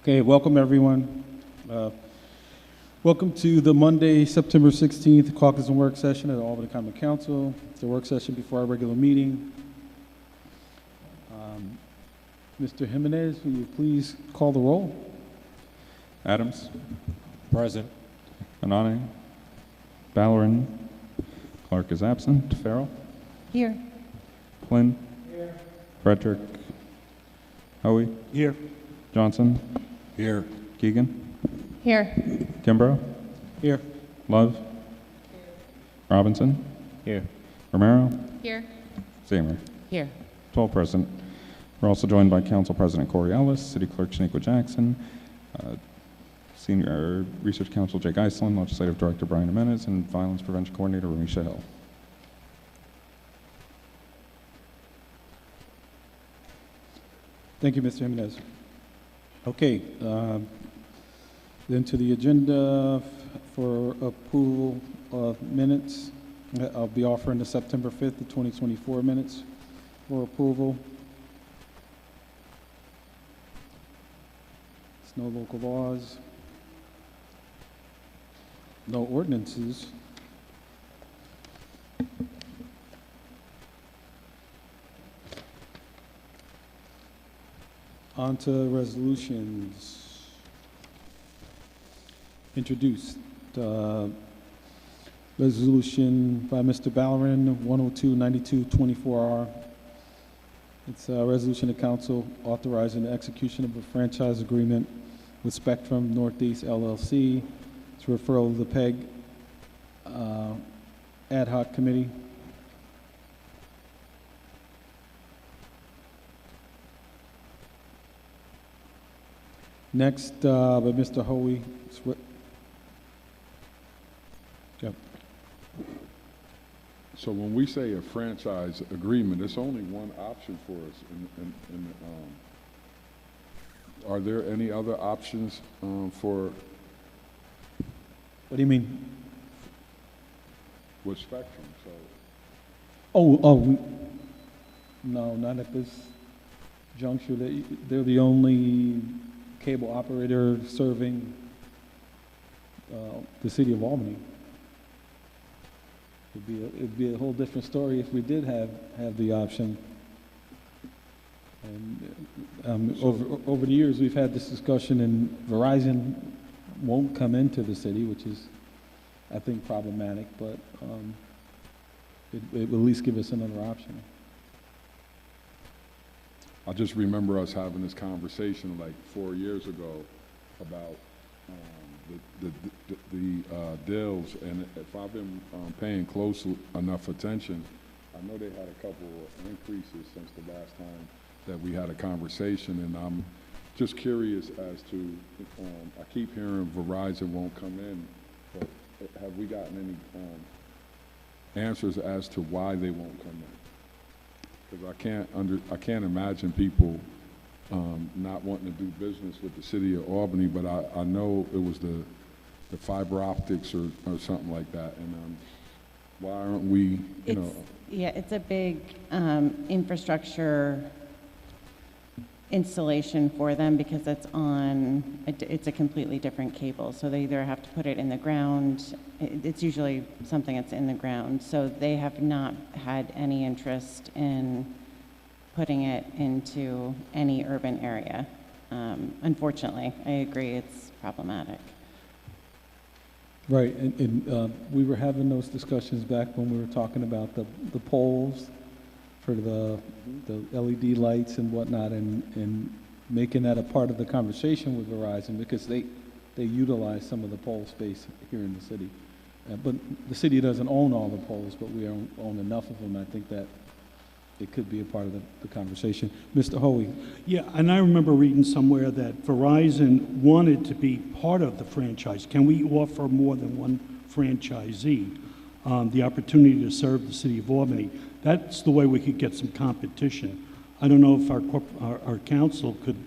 Okay, welcome everyone. Welcome to the Monday, September 16th Caucus and Work Session at the Albany Common Council. It's a work session before our regular meeting. Mr. Jimenez, will you please call the roll? Adams. Present. Alana. Ballerin. Clark is absent. Farrell. Here. Flynn. Here. Frederick. Hoey. Here. Johnson. Here. Keegan. Here. Kimbrough. Here. Love. Here. Robinson. Here. Romero. Here. Zamer. Here. 12 present. We're also joined by Council President Corey Ellis, City Clerk Shaniqua Jackson, Senior Research Counsel Jake Iceland, Legislative Director Brian Jimenez, and Violence Prevention Coordinator Ramisha Hill. Thank you, Mr. Jimenez. Okay, then to the agenda for approval of minutes. I'll be offering the September 5th, the 2024 minutes for approval. There's no local laws, no ordinances. On to resolutions. Introduced. Resolution by Mr. Ballerin, 102-92-24R. It's a resolution of council authorizing the execution of a franchise agreement with Spectrum Northeast LLC. It's referral to the PEG ad hoc committee. Next, by Mr. Hoey. Yep. So when we say a franchise agreement, it's only one option for us. Are there any other options for? What do you mean? With Spectrum, so. Oh, no, not at this juncture. They're the only cable operator serving the city of Albany. It'd be a whole different story if we did have the option. And over the years, we've had this discussion, and Verizon won't come into the city, which is, I think, problematic. But it will at least give us another option. I just remember us having this conversation like 4 years ago about the deals, and if I've been paying close enough attention, I know they had a couple of increases since the last time that we had a conversation, and I'm just curious as to, I keep hearing Verizon won't come in, but have we gotten any answers as to why they won't come in? Because I can't imagine people not wanting to do business with the city of Albany, but I know it was the fiber optics or something like that, and why aren't we, you know? Yeah, it's a big infrastructure installation for them because it's a completely different cable. So they either have to put it in the ground. It's usually something that's in the ground. So they have not had any interest in putting it into any urban area. Unfortunately, I agree, it's problematic. Right, and we were having those discussions back when we were talking about the poles for the LED lights and whatnot, and making that a part of the conversation with Verizon, because they utilize some of the pole space here in the city. But the city doesn't own all the poles, but we own enough of them. I think that it could be a part of the conversation. Mr. Hoey. Yeah, and I remember reading somewhere that Verizon wanted to be part of the franchise. Can we offer more than one franchisee the opportunity to serve the city of Albany? That's the way we could get some competition. I don't know if our council could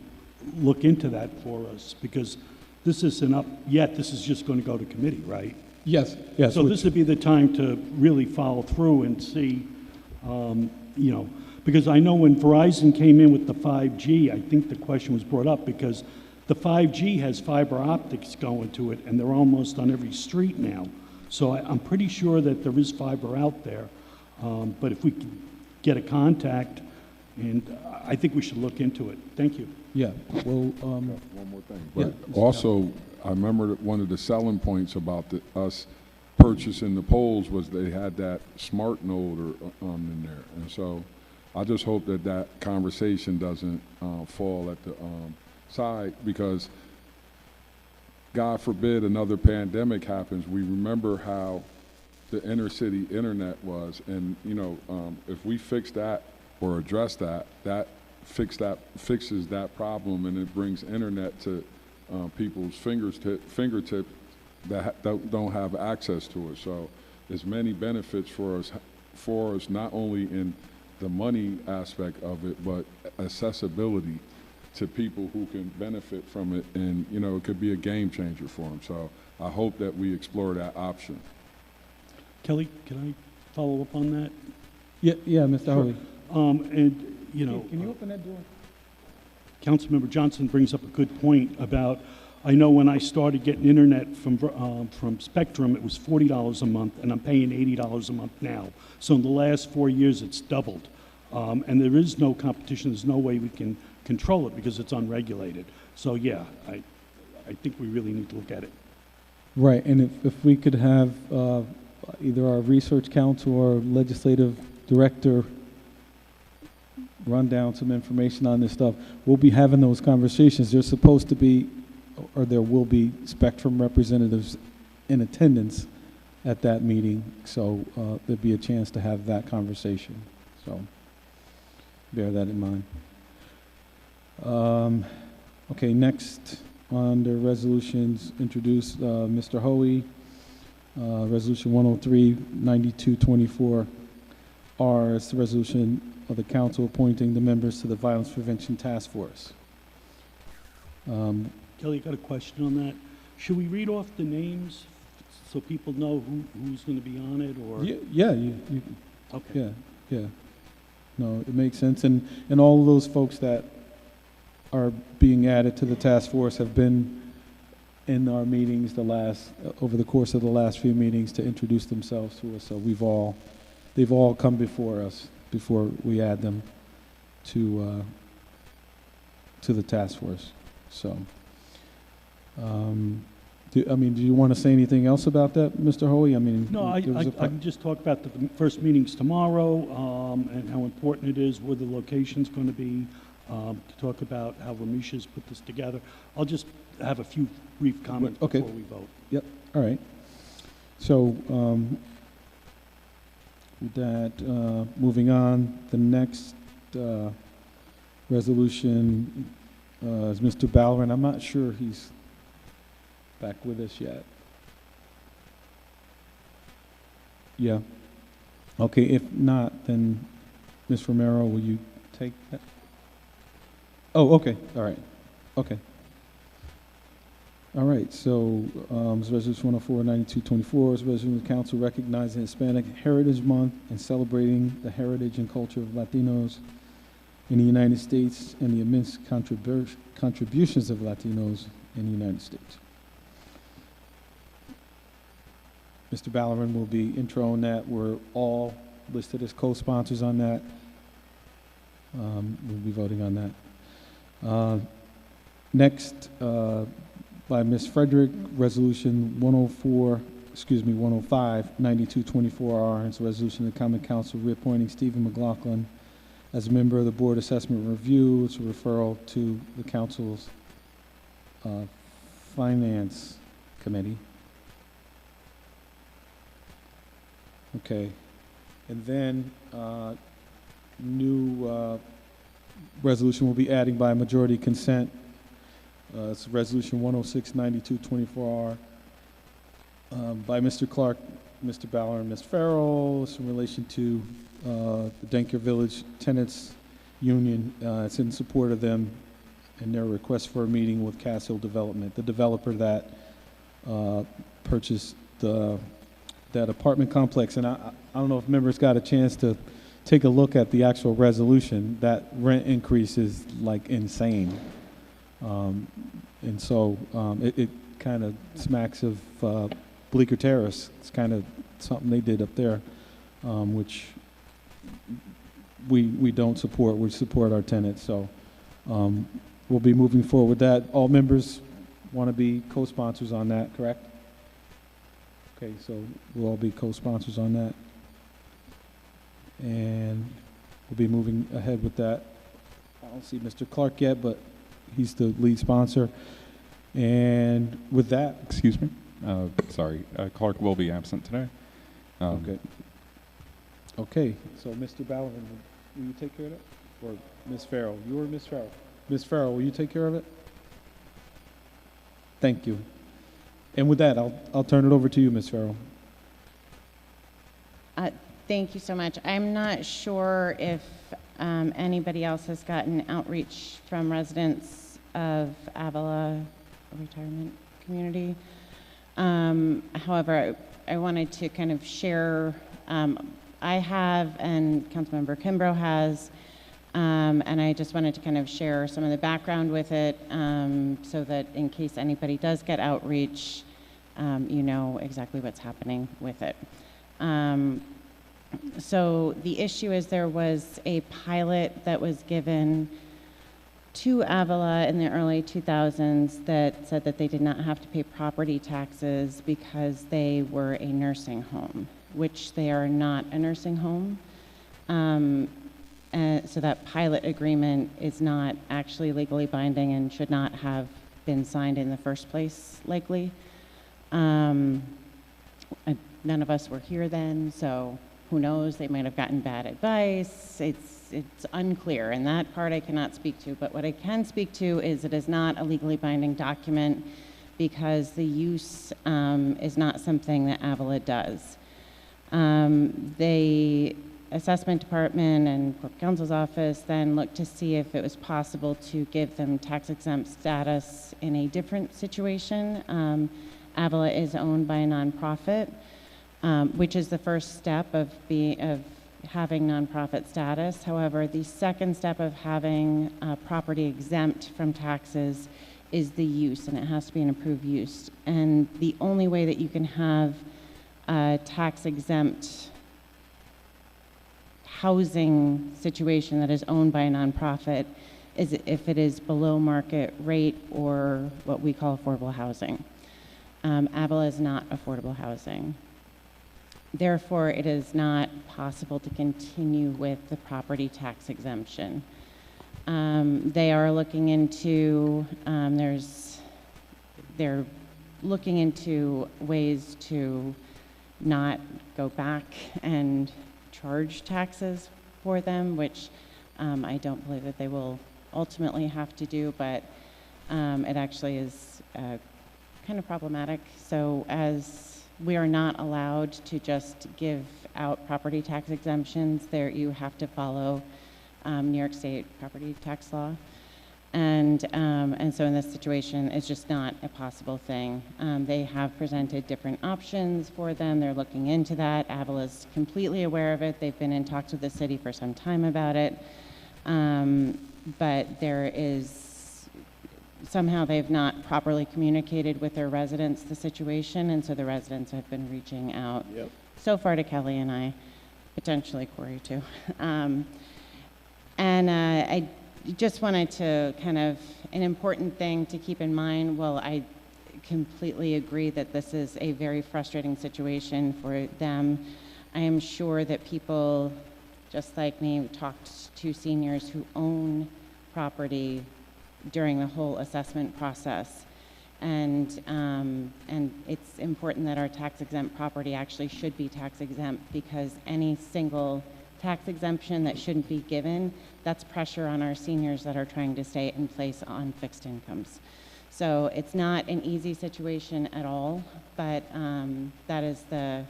look into that for us, because this isn't up yet. This is just going to go to committee, right? Yes. So this would be the time to really follow through and see, you know, because I know when Verizon came in with the 5G, I think the question was brought up because The 5G has fiber optics going to it, and they're almost on every street now. So I'm pretty sure that there is fiber out there. But if we could get a contact, and I think we should look into it. Thank you. Yeah, well, One more thing. Yeah, But Mr. also, I remember that one of the selling points about us purchasing the poles was they had that smart node in there. And so I just hope that that conversation doesn't fall at the side, because God forbid another pandemic happens. We remember how the inner city internet was, and if we fix that or address that, fixes that problem, and it brings internet to people's fingertip that don't have access to it. So there's many benefits for us, not only in the money aspect of it, but accessibility to people who can benefit from it, and it could be a game changer for them. So I hope that we explore that option. Kelly, can I follow up on that? yeah, Mr. Hoey. And, Can you open that door? Councilmember Johnson brings up a good point about, I know when I started getting internet from Spectrum, it was $40 a month, and I'm paying $80 a month now. So in the last 4 years, it's doubled. And there is no competition. There's no way we can control it because it's unregulated. So yeah, I think we really need to look at it. Right, and if we could have either our research council or legislative director run down some information on this stuff, we'll be having those conversations. There's supposed to be, or there will be, Spectrum representatives in attendance at that meeting, so there'd be a chance to have that conversation. So bear that in mind. Okay, next under resolutions introduced, Mr. Hoey, Resolution 103-9224R is the resolution of the council appointing the members to the Violence Prevention Task Force. Kelly, I got a question on that. Should we read off the names so people know who's going to be on it, or? Yeah, you Okay. yeah. No, it makes sense, and all of those folks that are being added to the task force have been in our meetings over the course of the last few meetings to introduce themselves to us. So they've all come before us before we add them to the task force. So, do you want to say anything else about that, Mr. Hoey? No, I can just talk about the first meetings tomorrow, and how important it is, where the location's going to be, to talk about how Ramesha's put this together. I'll just have a few brief comments before we vote. Yep, all right. So, with that, moving on, the next resolution is Mr. Ballerin. I'm not sure he's back with us yet. Yeah. Okay, if not, then Ms. Romero, will you take that? Oh, okay, all right, okay. All right, so it's Resolution 104-9224 is a resolution of the council recognizing Hispanic Heritage Month and celebrating the heritage and culture of Latinos in the United States and the immense contributions of Latinos in the United States. Mr. Ballerin will be introing that. We're all listed as co-sponsors on that. We'll be voting on that. Next, by Ms. Frederick, Resolution 105-9224R. It's a resolution of the Common Council reappointing Stephen McLaughlin as a member of the Board Assessment Review. It's a referral to the Council's Finance Committee. Okay. And then new resolution will be adding by majority consent. It's Resolution 106-9224R by Mr. Clark, Mr. Ballard, and Ms. Farrell. It's in relation to the Denker Village Tenants Union. It's in support of them and their request for a meeting with Cass Hill Development, the developer that purchased that apartment complex. And I don't know if members got a chance to take a look at the actual resolution. That rent increase is like insane. And so it kind of smacks of Bleecker Terrace. It's kind of something they did up there, which we don't support. We support our tenants. So we'll be moving forward with that. All members want to be co-sponsors on that, correct? Okay, so we'll all be co-sponsors on that. And we'll be moving ahead with that. I don't see Mr. Clark yet, but he's the lead sponsor. And with that, Excuse me? Sorry, Clark will be absent today. okay. Okay, so Mr. Balavan, will you take care of it? Or Ms. Farrell? You or Ms. Farrell? Ms. Farrell, will you take care of it? Thank you. And with that, I'll turn it over to you, Ms. Farrell. Thank you so much. I'm not sure if anybody else has gotten outreach from residents of Avala Retirement Community. However, I wanted to kind of share, I have and Councilmember Kimbrough has, and I just wanted to kind of share some of the background with it so that in case anybody does get outreach, you know exactly what's happening with it. So the issue is there was a pilot that was given to Avala in the early 2000s that said that they did not have to pay property taxes because they were a nursing home, which they are not a nursing home. So that pilot agreement is not actually legally binding and should not have been signed in the first place, likely. None of us were here then, so who knows, they might have gotten bad advice. It's unclear, and that part I cannot speak to, but what I can speak to is it is not a legally binding document because the use is not something that Avala does. The assessment department and corporate counsel's office then looked to see if it was possible to give them tax exempt status in a different situation. Avala is owned by a nonprofit, which is the first step of having nonprofit status. However, the second step of having property exempt from taxes is the use, and it has to be an approved use. And the only way that you can have a tax exempt housing situation that is owned by a nonprofit is if it is below market rate or what we call affordable housing. Avala is not affordable housing. Therefore, it is not possible to continue with the property tax exemption. They are looking into, they're looking into ways to not go back and charge taxes for them, which I don't believe that they will ultimately have to do, but it actually is kind of problematic. So as we are not allowed to just give out property tax exemptions. There, you have to follow New York State property tax law, and so in this situation, it's just not a possible thing. They have presented different options for them. They're looking into that. Avala is completely aware of it. They've been in talks with the city for some time about it, but there is somehow they've not properly communicated with their residents the situation, and so the residents have been reaching out so far to Kelly and I, potentially Corey too. I just wanted to kind of, an important thing to keep in mind, well, I completely agree that this is a very frustrating situation for them. I am sure that people just like me talked to seniors who own property during the whole assessment process. And it's important that our tax exempt property actually should be tax exempt, because any single tax exemption that shouldn't be given, that's pressure on our seniors that are trying to stay in place on fixed incomes. So it's not an easy situation at all, but that is I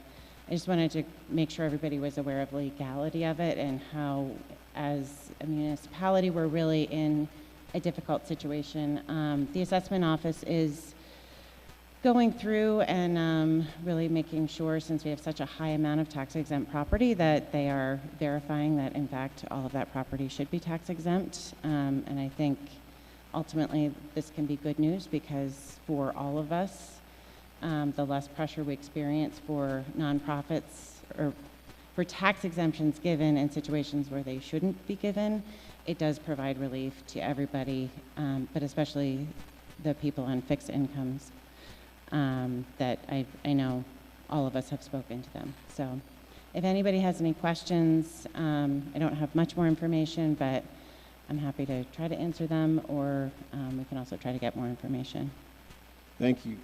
just wanted to make sure everybody was aware of the legality of it and how, as a municipality, we're really in a difficult situation. The assessment office is going through and really making sure, since we have such a high amount of tax exempt property, that they are verifying that in fact all of that property should be tax exempt. And I think ultimately, this can be good news because for all of us, the less pressure we experience for nonprofits or for tax exemptions given in situations where they shouldn't be given, it does provide relief to everybody, but especially the people on fixed incomes that I know all of us have spoken to them. So if anybody has any questions, I don't have much more information, but I'm happy to try to answer them, or we can also try to get more information. Thank you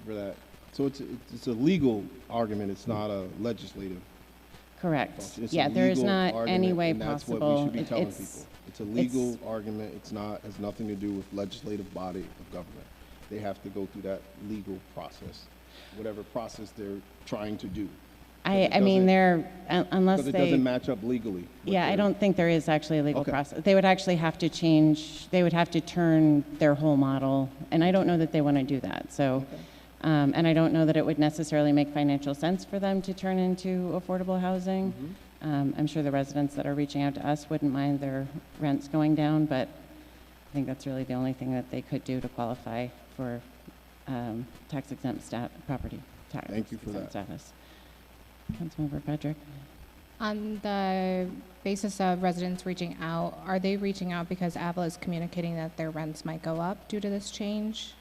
for that. So it's a legal argument, it's not a legislative Correct. function. It's a Yeah, there is legal not any argument, way and that's what we possible. should be telling It's- people. It's a legal argument, has nothing to do with legislative body of government. They have to go through that legal process, whatever process they're trying to do. I mean, unless Because it they. doesn't match up legally. with Yeah, I their- don't think there is actually a legal Okay. process. They would actually have to change, they would have to turn their whole model, and I don't know that they want to do that, so. And I don't know that it would necessarily make financial sense for them to turn into affordable housing. I'm sure the residents that are reaching out to us wouldn't mind their rents going down, but I think that's really the only thing that they could do to qualify for tax exempt property tax Thank you for exempt that. status. Councilmember Frederick. On the basis of residents reaching out, are they reaching out because Avala is communicating that their rents might go up due to this change?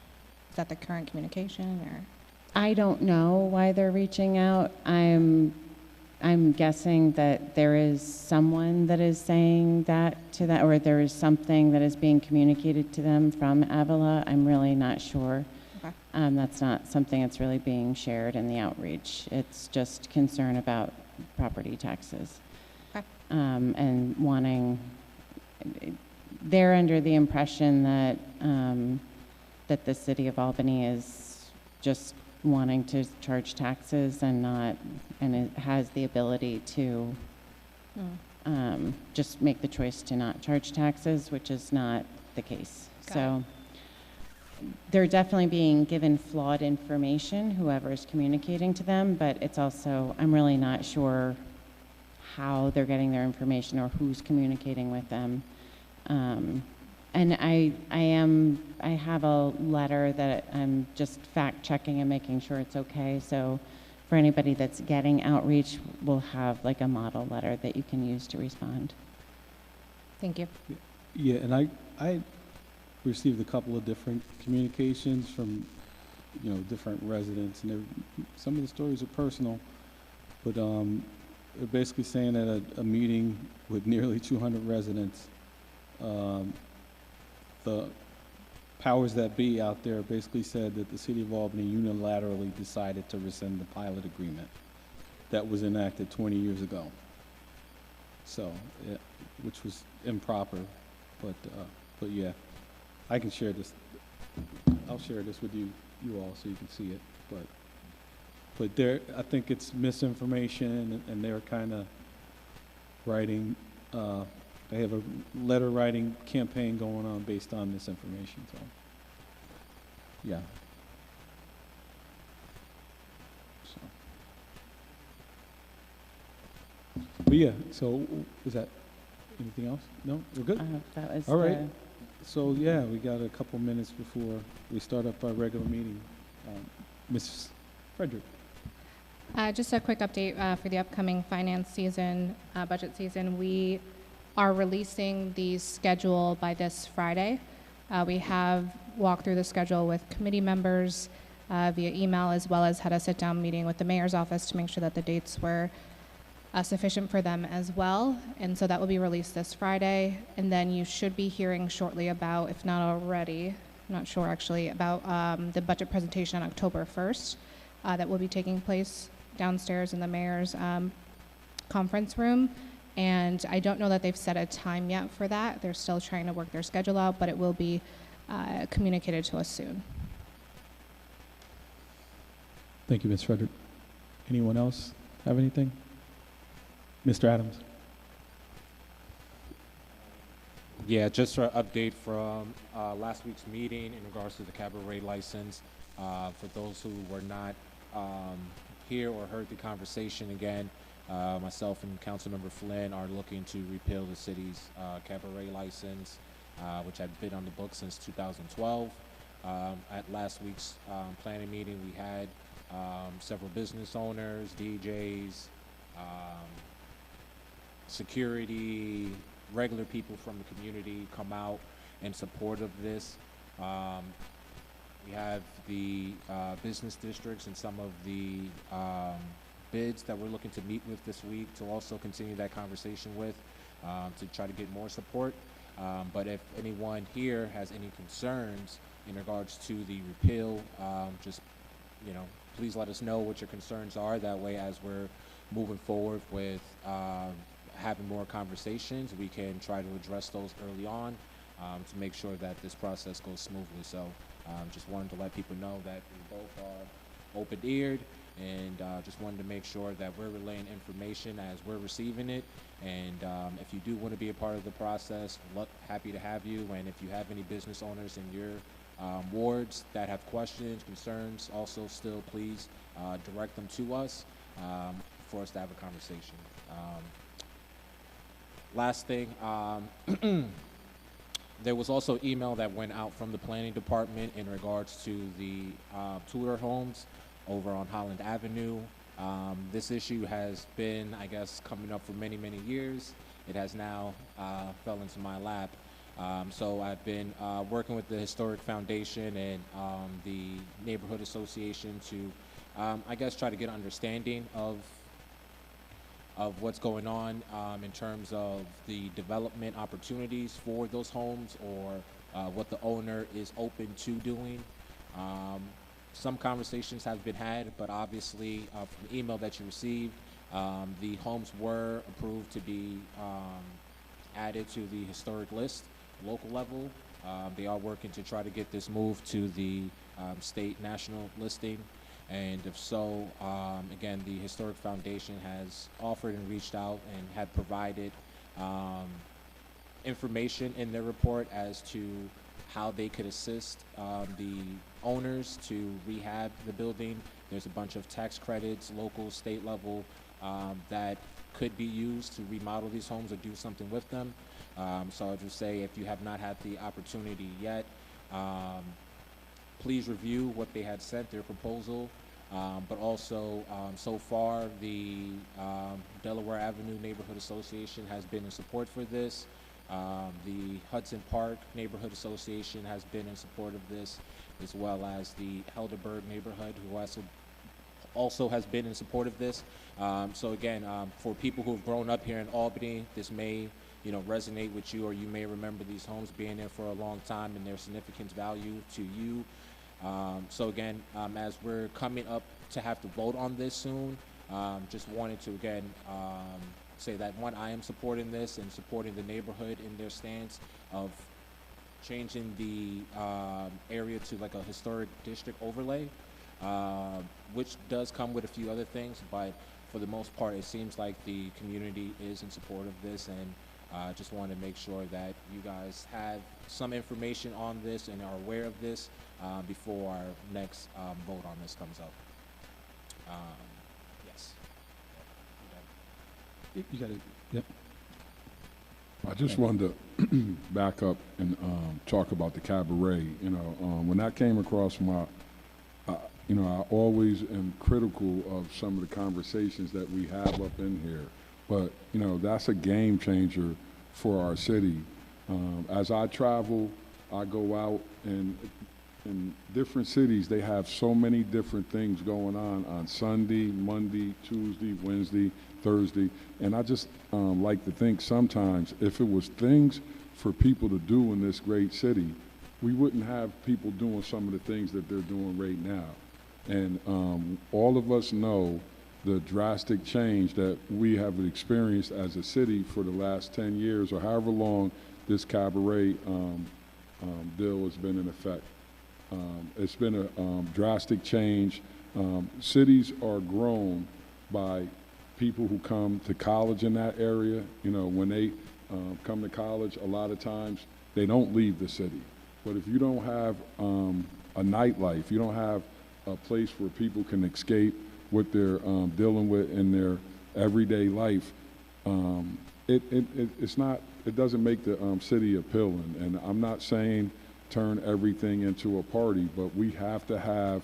Is that the current communication, or? I don't know why they're reaching out. I'm guessing that there is someone that is saying that to that, or there is something that is being communicated to them from Avala. I'm really not sure. Okay. That's not something that's really being shared in the outreach. It's just concern about property taxes. Okay. And wanting, they're under the impression that that the city of Albany is just wanting to charge taxes and it has the ability to just make the choice to not charge taxes, which is not the case. Got So they're definitely being given flawed information, whoever is communicating to them, but it's also, I'm really not sure how they're getting their information or who's communicating with them. And I have a letter that I'm just fact checking and making sure it's okay. So for anybody that's getting outreach, we'll have like a model letter that you can use to respond. Thank you. Yeah, and I received a couple of different communications from, different residents, and some of the stories are personal, but they're basically saying at a meeting with nearly 200 residents, the powers that be out there basically said that the city of Albany unilaterally decided to rescind the pilot agreement that was enacted 20 years ago. So, which was improper, but yeah, I can share this. I'll share this with you all so you can see it. But I think it's misinformation, and they're kind of writing. They have a letter writing campaign going on based on this information. So, yeah. But yeah, so is that anything else? No, we're good? That was All right. So yeah, we got a couple minutes before we start up our regular meeting. Ms. Frederick. Just a quick update for the upcoming finance season, budget season. We are releasing the schedule by this Friday. We have walked through the schedule with committee members via email, as well as had a sit-down meeting with the mayor's office to make sure that the dates were sufficient for them as well. And so that will be released this Friday. And then you should be hearing shortly about, if not already, I'm not sure actually, about the budget presentation on October 1st that will be taking place downstairs in the mayor's conference room. And I don't know that they've set a time yet for that. They're still trying to work their schedule out, but it will be communicated to us soon. Thank you, Ms. Frederick. Anyone else have anything? Mr. Adams. Yeah, just for an update from last week's meeting in regards to the Cabaret license. For those who were not here or heard the conversation again, myself and Councilmember Flynn are looking to repeal the city's Cabaret license. which had been on the books since 2012. At last week's planning meeting, we had several business owners, DJs, security, regular people from the community come out in support of this. We have the business districts and some of the bids that we're looking to meet with this week to also continue that conversation with, to try to get more support. But if anyone here has any concerns in regards to the repeal, just, please let us know what your concerns are. That way, as we're moving forward with having more conversations, we can try to address those early on to make sure that this process goes smoothly. So just wanted to let people know that we both are open-eared, and just wanted to make sure that we're relaying information as we're receiving it. And if you do want to be a part of the process, happy to have you. And if you have any business owners in your wards that have questions, concerns, also still please direct them to us for us to have a conversation. Last thing, there was also email that went out from the planning department in regards to the Tor Homes over on Holland Avenue. This issue has been, I guess, coming up for many, many years. It has now fell into my lap. So I've been working with the Historic Foundation and the Neighborhood Association to, I guess, try to get an understanding of what's going on in terms of the development opportunities for those homes, or what the owner is open to doing. Some conversations have been had, but obviously from the email that you received, the homes were approved to be added to the historic list, local level. They are working to try to get this moved to the state national listing. And if so, again, the Historic Foundation has offered and reached out and had provided information in their report as to how they could assist the owners to rehab the building. There's a bunch of tax credits, local, state level, that could be used to remodel these homes or do something with them. So I'll just say, if you have not had the opportunity yet, please review what they had sent, their proposal. But also, so far, the Delaware Avenue Neighborhood Association has been in support for this. The Hudson Park Neighborhood Association has been in support of this, as well as the Helderberg neighborhood, who also has been in support of this. So again, for people who have grown up here in Albany, this may resonate with you, or you may remember these homes being there for a long time and their significant value to you. So again, as we're coming up to have to vote on this soon, just wanted to again say that, one, I am supporting this and supporting the neighborhood in their stance of changing the area to like a historic district overlay, which does come with a few other things, but for the most part, it seems like the community is in support of this, and just wanted to make sure that you guys have some information on this and are aware of this before our next vote on this comes up. Yes. You got it. Yep. I just wanted to back up and talk about the Cabaret. When that came across my, I always am critical of some of the conversations that we have up in here. But, that's a game changer for our city. As I travel, I go out, and in different cities, they have so many different things going on Sunday, Monday, Tuesday, Wednesday, Thursday. And I just like to think sometimes if it was things for people to do in this great city, we wouldn't have people doing some of the things that they're doing right now. And all of us know the drastic change that we have experienced as a city for the last 10 years or however long this Cabaret bill has been in effect. It's been a drastic change. Cities are grown by people who come to college in that area. When they come to college, a lot of times they don't leave the city. But if you don't have a nightlife, you don't have a place where people can escape what they're dealing with in their everyday life, it's not, it doesn't make the city appealing. And I'm not saying turn everything into a party, but we have to have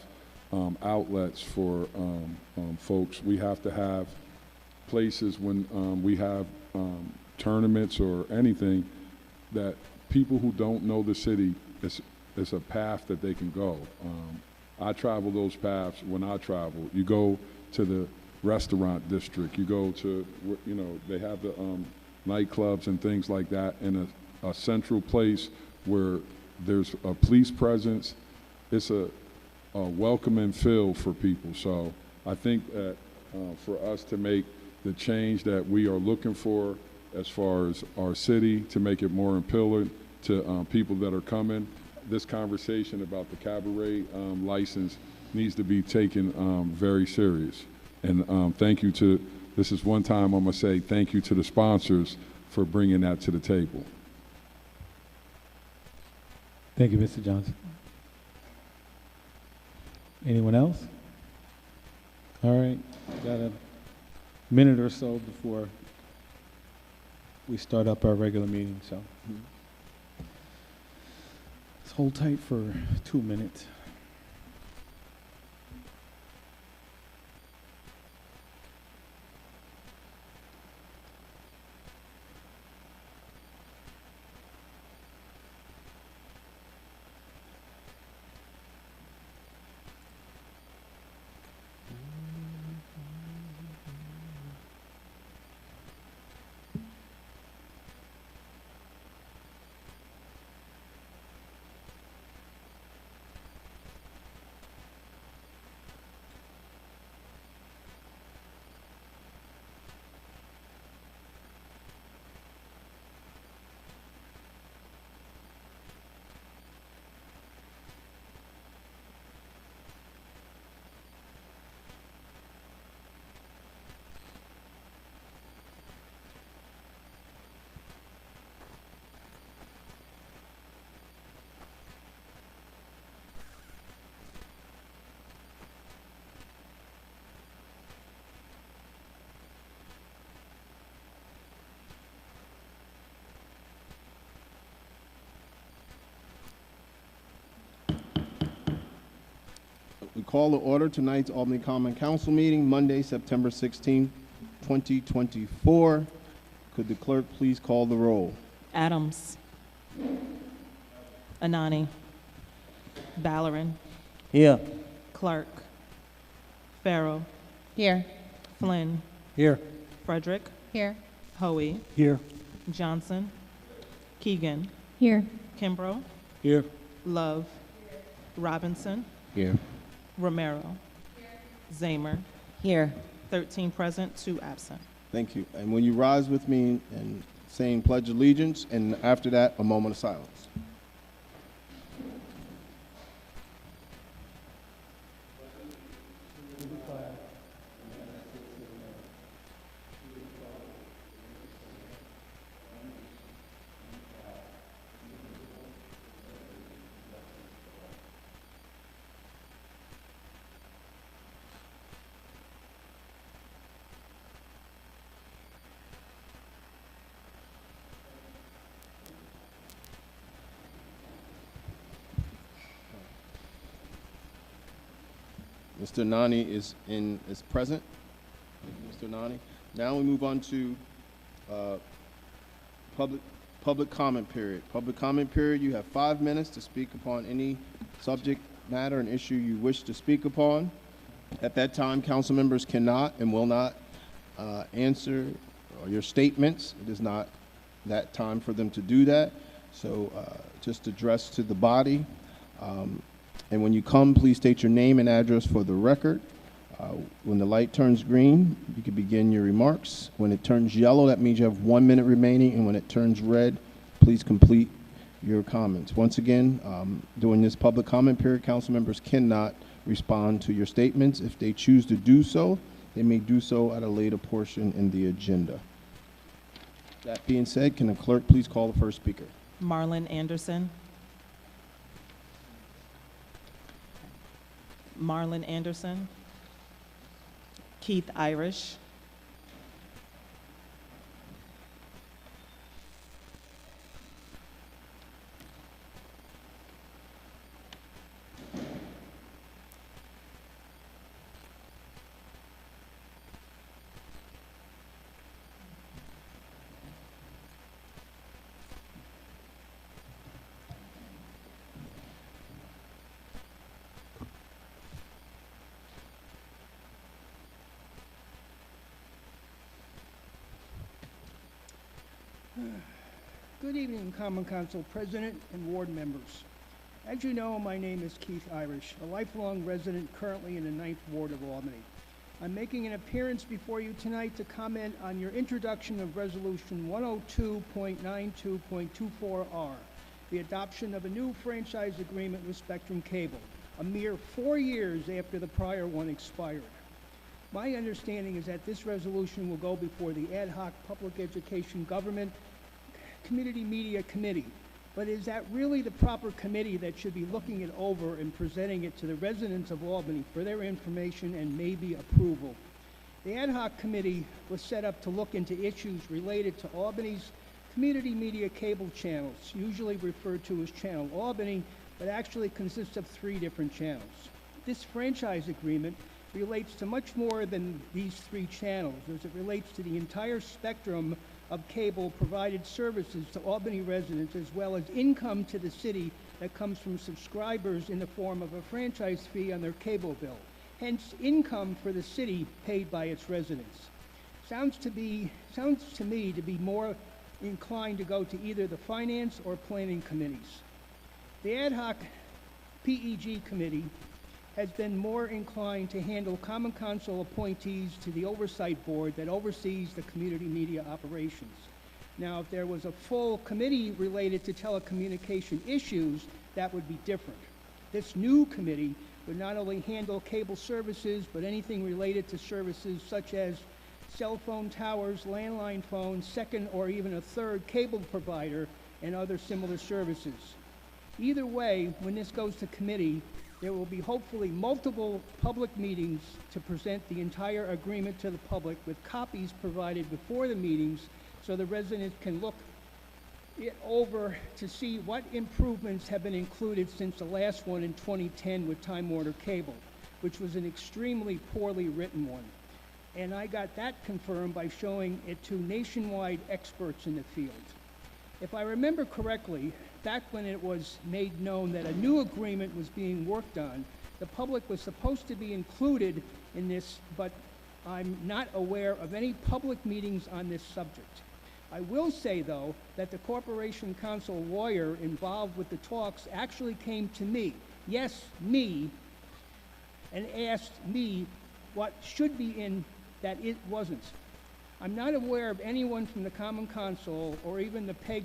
outlets for folks. We have to have places when we have tournaments or anything that people who don't know the city, it's a path that they can go. I travel those paths when I travel. You go to the restaurant district, you go to, you know, they have the nightclubs and things like that in a central place where there's a police presence. It's a welcoming feel for people. So I think that for us to make the change that we are looking for as far as our city, to make it more appealing to people that are coming, this conversation about the Cabaret license needs to be taken very serious. And thank you to, this is one time I'm gonna say thank you to the sponsors for bringing that to the table. Thank you, Mr. Johnson. Anyone else? All right, got a minute or so before we start up our regular meeting, so let's hold tight for 2 minutes. We call to order tonight's Albany Common Council meeting, Monday, September 16, 2024. Could the clerk please call the roll? Adams. Anani. Ballerin. Here. Clark. Farrell. Here. Flynn. Here. Frederick. Here. Hoey. Here. Johnson. Keegan. Here. Kimbrough. Here. Love. Robinson. Here. Romero. Zamer. Here. 13 present, 2 absent. Thank you. And will you rise with me and saying pledge allegiance, and after that, a moment of silence. Mr. Nani is present. Thank you, Mr. Nani. Now we move on to public comment period. Public comment period, you have 5 minutes to speak upon any subject matter and issue you wish to speak upon. At that time, council members cannot and will not answer your statements. It is not that time for them to do that. So just address to the body. And when you come, please state your name and address for the record. When the light turns green, you can begin your remarks. When it turns yellow, that means you have 1 minute remaining. And when it turns red, please complete your comments. Once again, during this public comment period, council members cannot respond to your statements. If they choose to do so, they may do so at a later portion in the agenda. That being said, can the clerk please call the first speaker? Marlon Anderson. Marlon Anderson. Keith Irish. Good evening, Common Council President and Ward members. As you know, my name is Keith Irish, a lifelong resident currently in the 9th Ward of Albany. I'm making an appearance before you tonight to comment on your introduction of Resolution 102.92.24R, the adoption of a new franchise agreement with Spectrum Cable, a mere 4 years after the prior one expired. My understanding is that this resolution will go before the Ad Hoc Public Education Government Community Media Committee. But is that really the proper committee that should be looking it over and presenting it to the residents of Albany for their information and maybe approval? The Ad Hoc Committee was set up to look into issues related to Albany's community media cable channels, usually referred to as Channel Albany, but actually consists of 3 different channels. This franchise agreement relates to much more than these 3 channels, as it relates to the entire spectrum of cable provided services to Albany residents, as well as income to the city that comes from subscribers in the form of a franchise fee on their cable bill. Hence, income for the city paid by its residents. Sounds to me to be more inclined to go to either the finance or planning committees. The ad hoc PEG committee has been more inclined to handle Common Council appointees to the Oversight Board that oversees the community media operations. Now, if there was a full committee related to telecommunication issues, that would be different. This new committee would not only handle cable services, but anything related to services such as cell phone towers, landline phones, second or even a third cable provider, and other similar services. Either way, when this goes to committee, there will be hopefully multiple public meetings to present the entire agreement to the public, with copies provided before the meetings so the residents can look it over to see what improvements have been included since the last one in 2010 with Time Warner Cable, which was an extremely poorly written one. And I got that confirmed by showing it to nationwide experts in the field. If I remember correctly, back when it was made known that a new agreement was being worked on, the public was supposed to be included in this, but I'm not aware of any public meetings on this subject. I will say, though, that the Corporation Counsel lawyer involved with the talks actually came to me, yes, me, and asked me what should be in that it wasn't. I'm not aware of anyone from the Common Council or even the PEG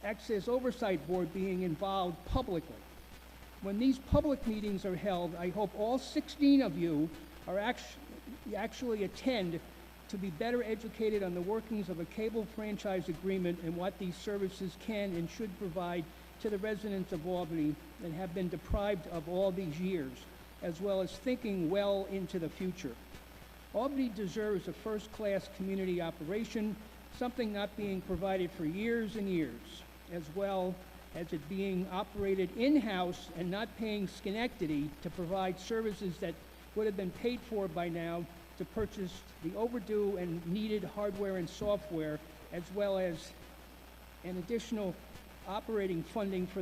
Access Oversight Board being involved publicly. When these public meetings are held, I hope all 16 of you are actually attend to be better educated on the workings of a cable franchise agreement and what these services can and should provide to the residents of Albany that have been deprived of all these years, as well as thinking well into the future. Albany deserves a first-class community operation, something not being provided for years and years, as well as it being operated in-house and not paying Schenectady to provide services that would have been paid for by now to purchase the overdue and needed hardware and software, as well as an additional operating funding for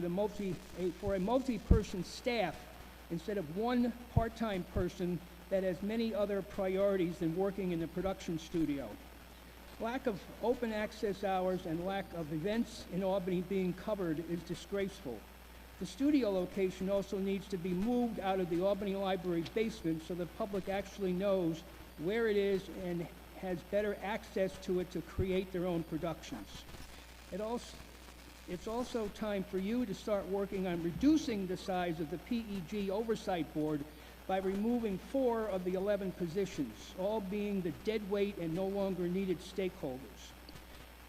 a multi-person staff instead of one part-time person that has many other priorities than working in the production studio. Lack of open access hours and lack of events in Albany being covered is disgraceful. The studio location also needs to be moved out of the Albany Library basement so the public actually knows where it is and has better access to it to create their own productions. It's also time for you to start working on reducing the size of the PEG Oversight Board by removing 4 of the 11 positions, all being the dead weight and no longer needed stakeholders.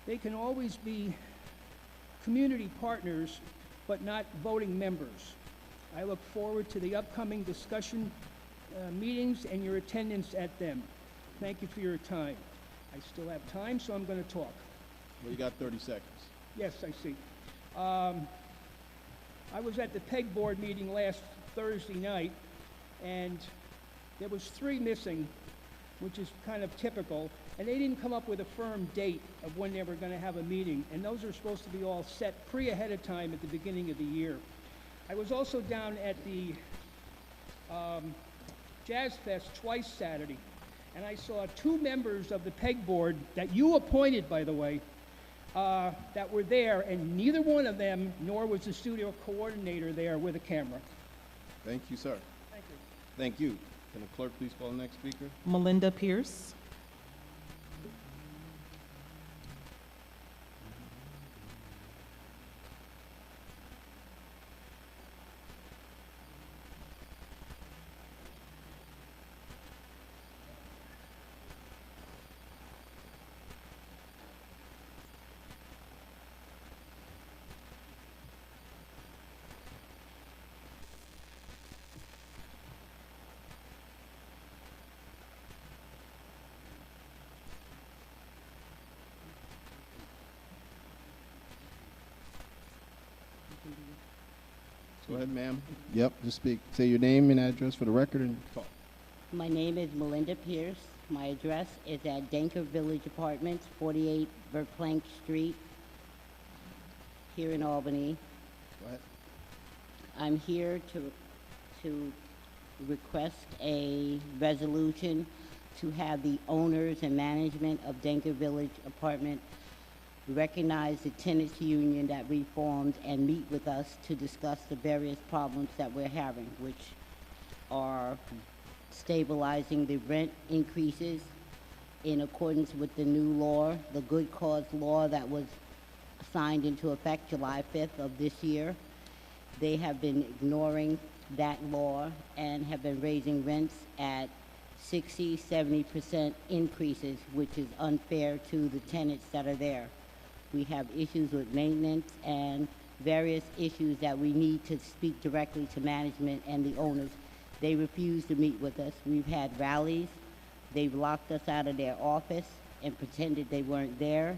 They can always be community partners, but not voting members. I look forward to the upcoming discussion meetings and your attendance at them. Thank you for your time. I still have time, so I'm going to talk. Well, you got 30 seconds. Yes, I see. I was at the PEG board meeting last Thursday night, and there was 3 missing, which is kind of typical, and they didn't come up with a firm date of when they were going to have a meeting, and those are supposed to be all set ahead of time at the beginning of the year. I was also down at the Jazz Fest twice Saturday, and I saw 2 members of the PEG board that you appointed, by the way, that were there, and neither one of them, nor was the studio coordinator there with a camera. Thank you, sir. Thank you. Thank you. Can the clerk please call the next speaker? Melinda Pierce. Go ahead, ma'am. Yep, just speak. Say your name and address for the record and talk. My name is Melinda Pierce. My address is at Denker Village Apartments, 48 Verplank Street, here in Albany. Go ahead. I'm here to request a resolution to have the owners and management of Denker Village Apartment recognize the tenants union that we formed and meet with us to discuss the various problems that we're having, which are stabilizing the rent increases in accordance with the new law, the good cause law that was signed into effect July 5th of this year. They have been ignoring that law and have been raising rents at 60, 70% increases, which is unfair to the tenants that are there. We have issues with maintenance and various issues that we need to speak directly to management and the owners. They refuse to meet with us. We've had rallies. They've locked us out of their office and pretended they weren't there.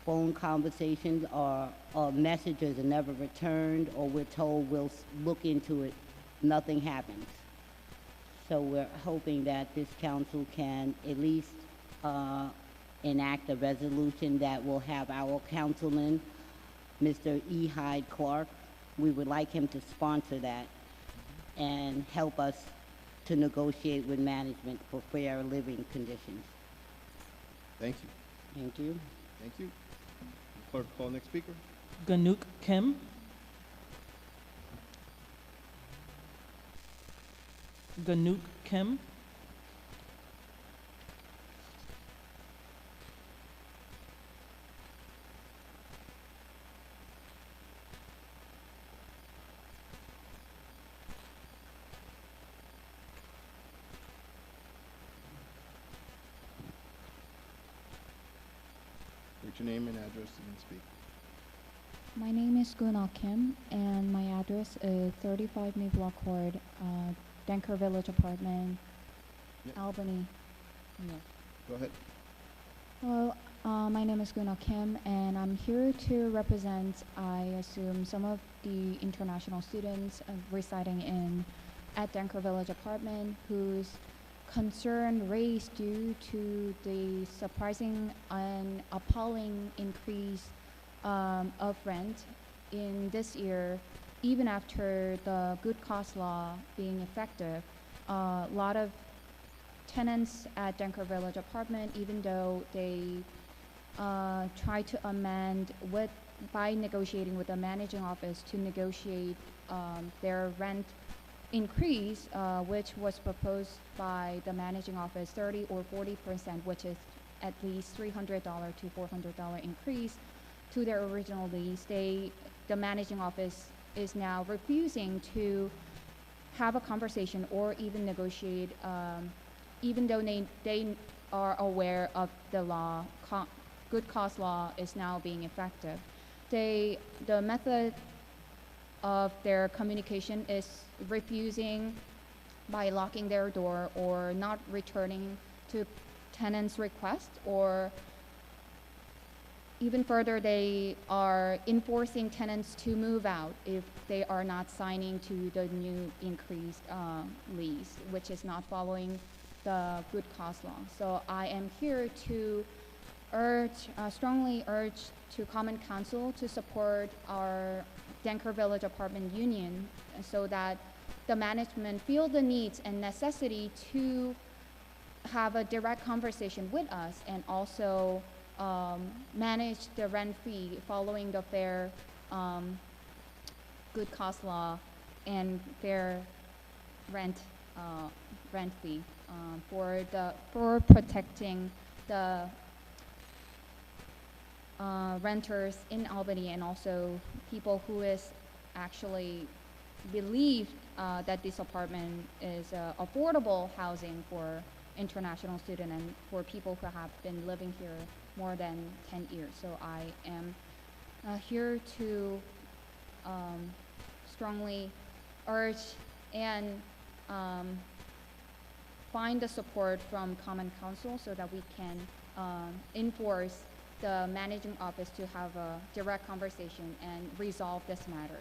Phone conversations or messages are never returned, or we're told we'll look into it. Nothing happens. So we're hoping that this council can at least enact a resolution that will have our councilman, Mr. E. Hyde Clark. We would like him to sponsor that and help us to negotiate with management for fair living conditions. Thank you. Thank you. Thank you. Clerk, call next speaker. Ganuk Kim. Ganuk Kim. State your name and address and speak. My name is Gunal Kim, and my address is 35 Mayflower Court, Denker Village Apartment, Yep. Albany. Go ahead. Hello, my name is Gunal Kim, and I'm here to represent, I assume, some of the international students residing at Denker Village Apartment whose concern raised due to the surprising and appalling increase of rent in this year, even after the good cost law being effective. A lot of tenants at Denker Village Apartment, even though they try to amend by negotiating with the managing office to negotiate their rent increase, which was proposed by the managing office, 30 or 40%, which is at least $300 to $400 increase to their original lease. The managing office is now refusing to have a conversation or even negotiate, even though they are aware of the law. Good cause law is now being effective. The method of their communication is refusing by locking their door or not returning to tenants' request, or even further, they are enforcing tenants to move out if they are not signing to the new increased lease, which is not following the good cause law. So I am here to strongly urge to Common Council to support our Denker Village Apartment Union so that the management feel the needs and necessity to have a direct conversation with us, and also manage the rent fee following the fair good cost law and fair rent rent fee for protecting the renters in Albany, and also people who is actually believe that this apartment is affordable housing for international students and for people who have been living here more than 10 years. So I am here to strongly urge and find the support from Common Council so that we can enforce the managing office to have a direct conversation and resolve this matter.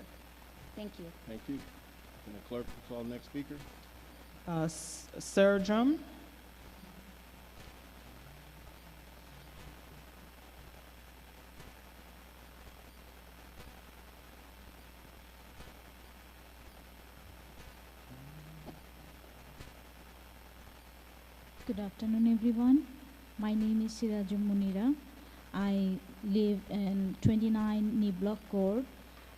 Thank you. Thank you. And the clerk will call the next speaker. Sir Drum. Good afternoon, everyone. My name is Sirajum Munira. I live in 29 Knee Block Court,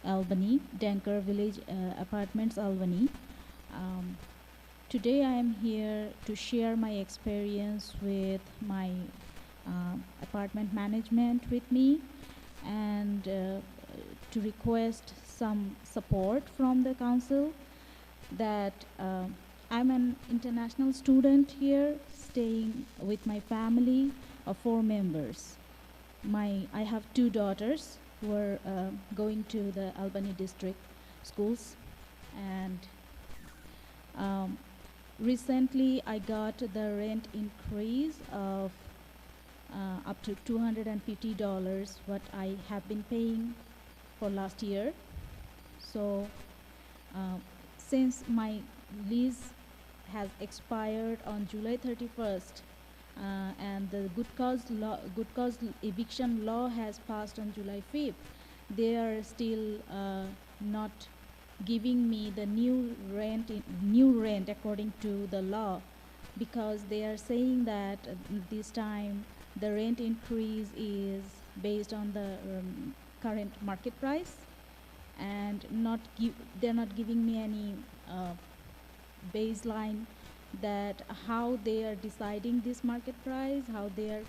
Albany, Danker Village Apartments, Albany. Today I am here to share my experience with my apartment management with me, and to request some support from the council that I'm an international student here, staying with my family of 4 members. I have 2 daughters who are going to the Albany district schools, and recently I got the rent increase of up to $250 what I have been paying for last year. So since my lease has expired on July 31st, and the good cause eviction law has passed on July 5th, they are still not giving me the new rent according to the law, because they are saying that this time the rent increase is based on the current market price, and they're not giving me any baseline that how they are deciding this market price, how they are,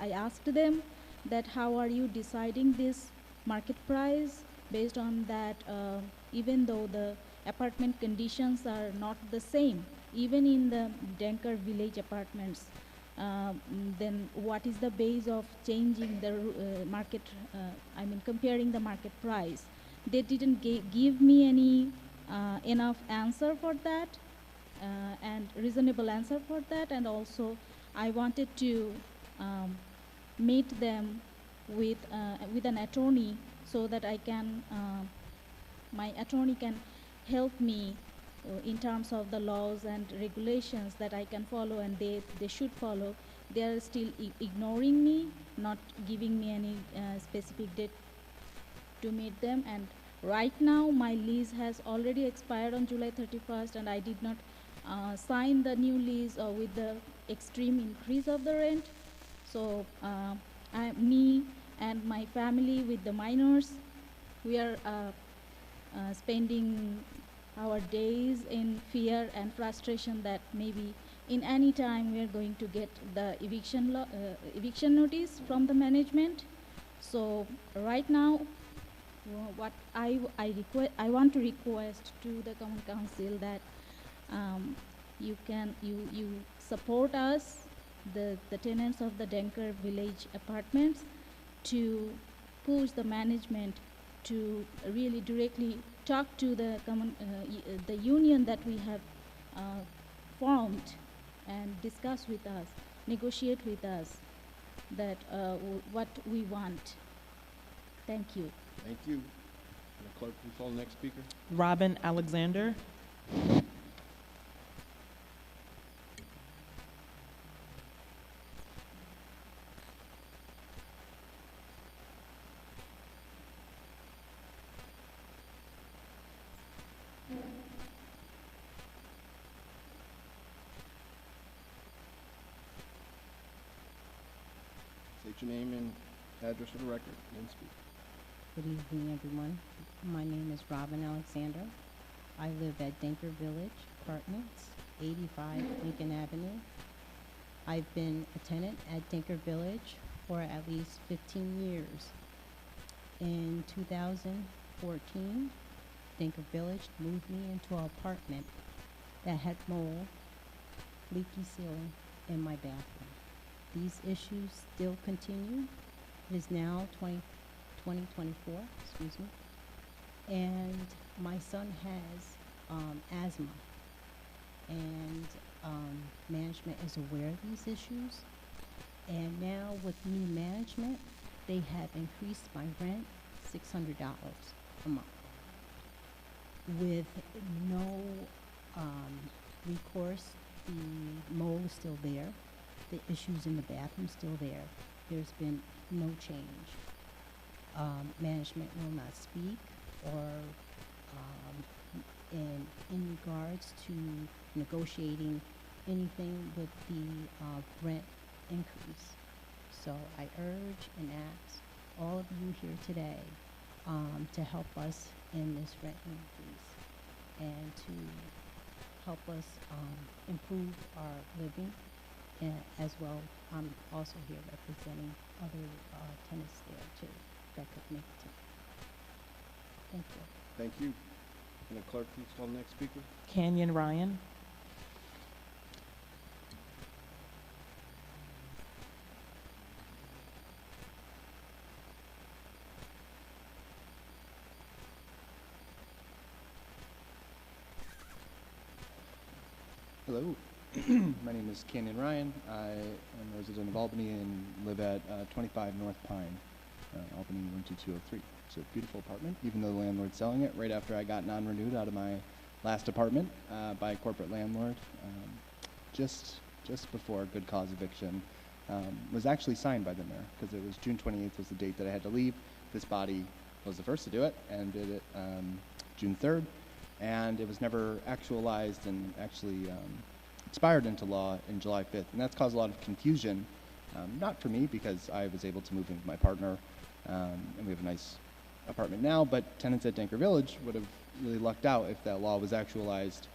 I asked them that how are you deciding this market price based on that, even though the apartment conditions are not the same, even in the Danker village apartments, then what is the base of changing the market, comparing the market price? They didn't give me any enough answer for that, and reasonable answer for that. And also I wanted to meet them with an attorney so that I can, my attorney can help me in terms of the laws and regulations that I can follow and they should follow. They are still ignoring me, not giving me any specific date to meet them. And right now my lease has already expired on July 31st, and I did not sign the new lease with the extreme increase of the rent. So me and my family with the minors, we are spending our days in fear and frustration that maybe in any time we are going to get the eviction notice from the management. So right now, what I want to request to the Common Council that you support us, the tenants of the Danker Village Apartments, to push the management to really directly talk to the the union that we have formed and discuss with us, negotiate with us that what we want. Thank you. Thank you. And the clerk, please call the next speaker. Robin Alexander. State your name and address for the record, and speak. Good evening, everyone. My name is Robin Alexander. I live at Denker Village Apartments, 85 Lincoln Avenue. I've been a tenant at Denker Village for at least 15 years. In 2014, Denker Village moved me into an apartment that had mold, leaky ceiling, in my bathroom. These issues still continue. It is now 2024, excuse me, and my son has asthma, and management is aware of these issues, and now with new management, they have increased my rent $600 a month with no recourse. The mold is still there, the issues in the bathroom still there. There's been no change. Management will not speak or in regards to negotiating anything with the rent increase. So I urge and ask all of you here today to help us in this rent increase and to help us improve our living, and as well, I'm also here representing other tenants there too that could make it. Thank you. Thank you. Can the clerk please call the next speaker? Canyon Ryan. Hello, my name is Canyon Ryan. I am a resident of Albany and live at 25 North Pine, Albany 12203. It's a beautiful apartment, even though the landlord's selling it right after I got non-renewed out of my last apartment by a corporate landlord. Just before good cause eviction was actually signed by the mayor, because it was June 28th was the date that I had to leave. This body was the first to do it and did it June 3rd. And it was never actualized and actually expired into law in July 5th. And that's caused a lot of confusion, not for me because I was able to move in with my partner and we have a nice apartment now, but tenants at Denker Village would have really lucked out if that law was actualized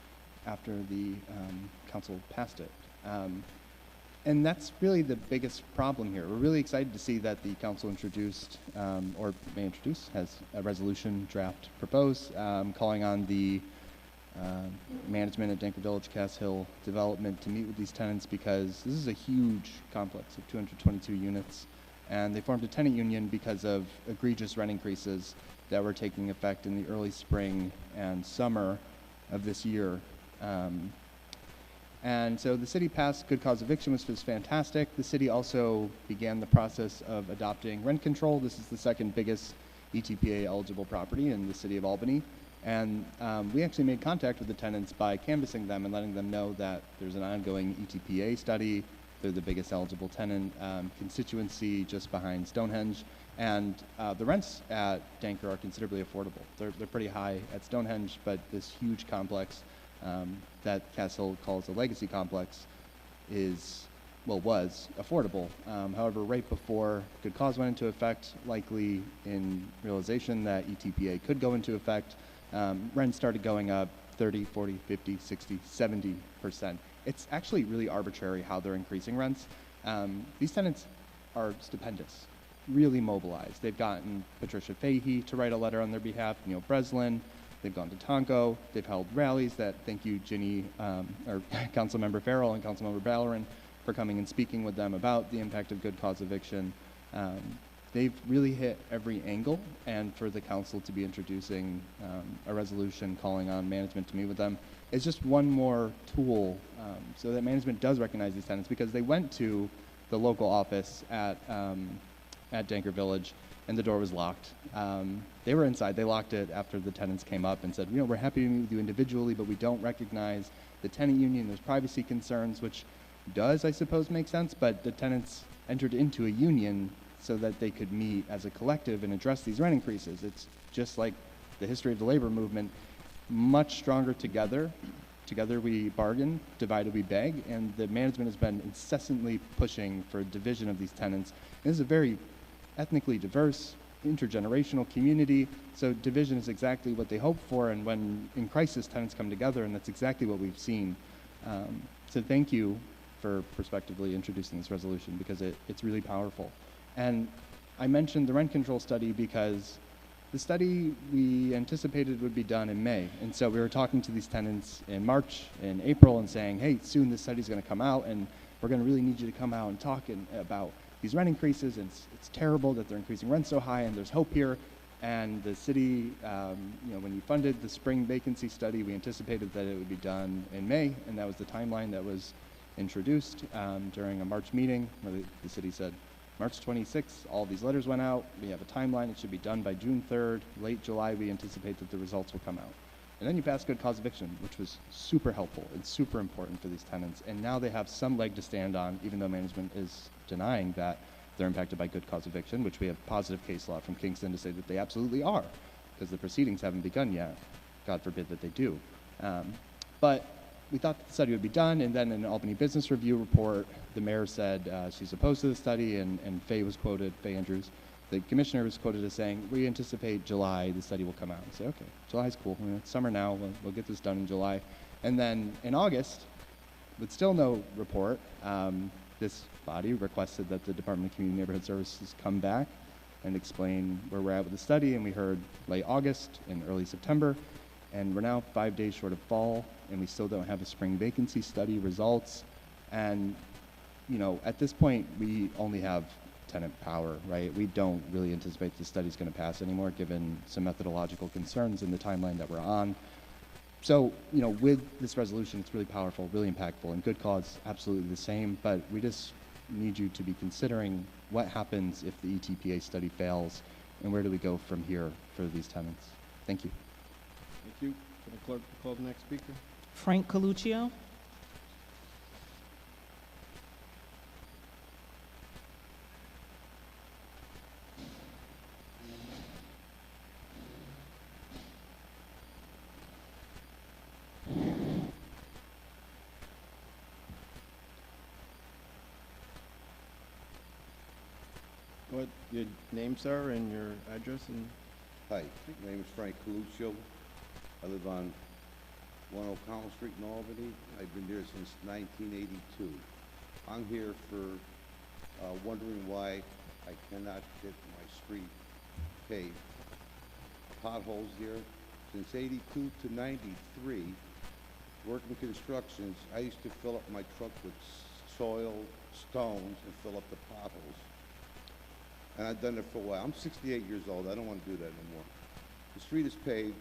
after the council passed it. And that's really the biggest problem here. We're really excited to see that the council introduced, or may introduce, has a resolution draft proposed, calling on the management at Denker Village Cass Hill development to meet with these tenants, because this is a huge complex of 222 units, and they formed a tenant union because of egregious rent increases that were taking effect in the early spring and summer of this year. And so the city passed good cause eviction, which was fantastic. The city also began the process of adopting rent control. This is the second biggest ETPA eligible property in the city of Albany. And we actually made contact with the tenants by canvassing them and letting them know that there's an ongoing ETPA study. They're the biggest eligible tenant constituency just behind Stonehenge. And the rents at Denker are considerably affordable. They're pretty high at Stonehenge, but this huge complex that Cass Hill calls a legacy complex was affordable. However, right before good cause went into effect, likely in realization that ETPA could go into effect, rents started going up 30, 40, 50, 60, 70%. It's actually really arbitrary how they're increasing rents. These tenants are stupendous, really mobilized. They've gotten Patricia Fahey to write a letter on their behalf, Neil Breslin. They've gone to Tonko. They've held rallies that, thank you, Ginny, or Councilmember Farrell and Councilmember Ballerin for coming and speaking with them about the impact of good cause eviction. They've really hit every angle, and for the council to be introducing a resolution calling on management to meet with them is just one more tool so that management does recognize these tenants, because they went to the local office at Denker Village and the door was locked. They were inside. They locked it after the tenants came up and said, we're happy to meet with you individually, but we don't recognize the tenant union. There's privacy concerns, which does, I suppose, make sense, but the tenants entered into a union so that they could meet as a collective and address these rent increases. It's just like the history of the labor movement, much stronger together Together we bargain, divided we beg, and the management has been incessantly pushing for division of these tenants. This is a very ethnically diverse, intergenerational community, so division is exactly what they hope for, and when in crisis tenants come together, and that's exactly what we've seen. So thank you for prospectively introducing this resolution, because it's really powerful. And I mentioned the rent control study because the study we anticipated would be done in May, and so we were talking to these tenants in March and April and saying, hey, soon this study's going to come out, and we're going to really need you to come out and talk about these rent increases, and it's terrible that they're increasing rent so high, and there's hope here. And the city, when you funded the spring vacancy study, we anticipated that it would be done in May, and that was the timeline that was introduced during a March meeting where the city said, March 26th, all these letters went out. We have a timeline. It should be done by June 3rd. Late July, we anticipate that the results will come out. And then you pass good cause eviction, which was super helpful and super important for these tenants. And now they have some leg to stand on, even though management is denying that they're impacted by good cause eviction, which we have positive case law from Kingston to say that they absolutely are, because the proceedings haven't begun yet. God forbid that they do. But we thought that the study would be done, and then in an Albany Business Review report, the mayor said she's opposed to the study, and Faye was quoted, Faye Andrews, the commissioner was quoted as saying, we anticipate July, the study will come out. And say, okay, July's cool. It's summer now, we'll get this done in July. And then in August, with still no report, this body requested that the Department of Community and Neighborhood Services come back and explain where we're at with the study, and we heard late August and early September, and we're now 5 days short of fall, and we still don't have a spring vacancy study results. And at this point, we only have tenant power, right? We don't really anticipate the study's going to pass anymore, given some methodological concerns in the timeline that we're on. So, with this resolution, it's really powerful, really impactful, and good cause, absolutely the same, but we just need you to be considering what happens if the ETPA study fails, and where do we go from here for these tenants? Thank you. Thank you. Can the clerk call the next speaker? Frank Coluccio. What, your name, sir, and your address? And Hi, my name is Frank Coluccio. I live on 1 O'Connell Street in Albany. I've been there since 1982. I'm here for wondering why I cannot get my street paved. Potholes there. Since 82 to 93, working constructions, I used to fill up my truck with soil, stones, and fill up the potholes. And I've done it for a while. I'm 68 years old. I don't want to do that anymore. The street is paved,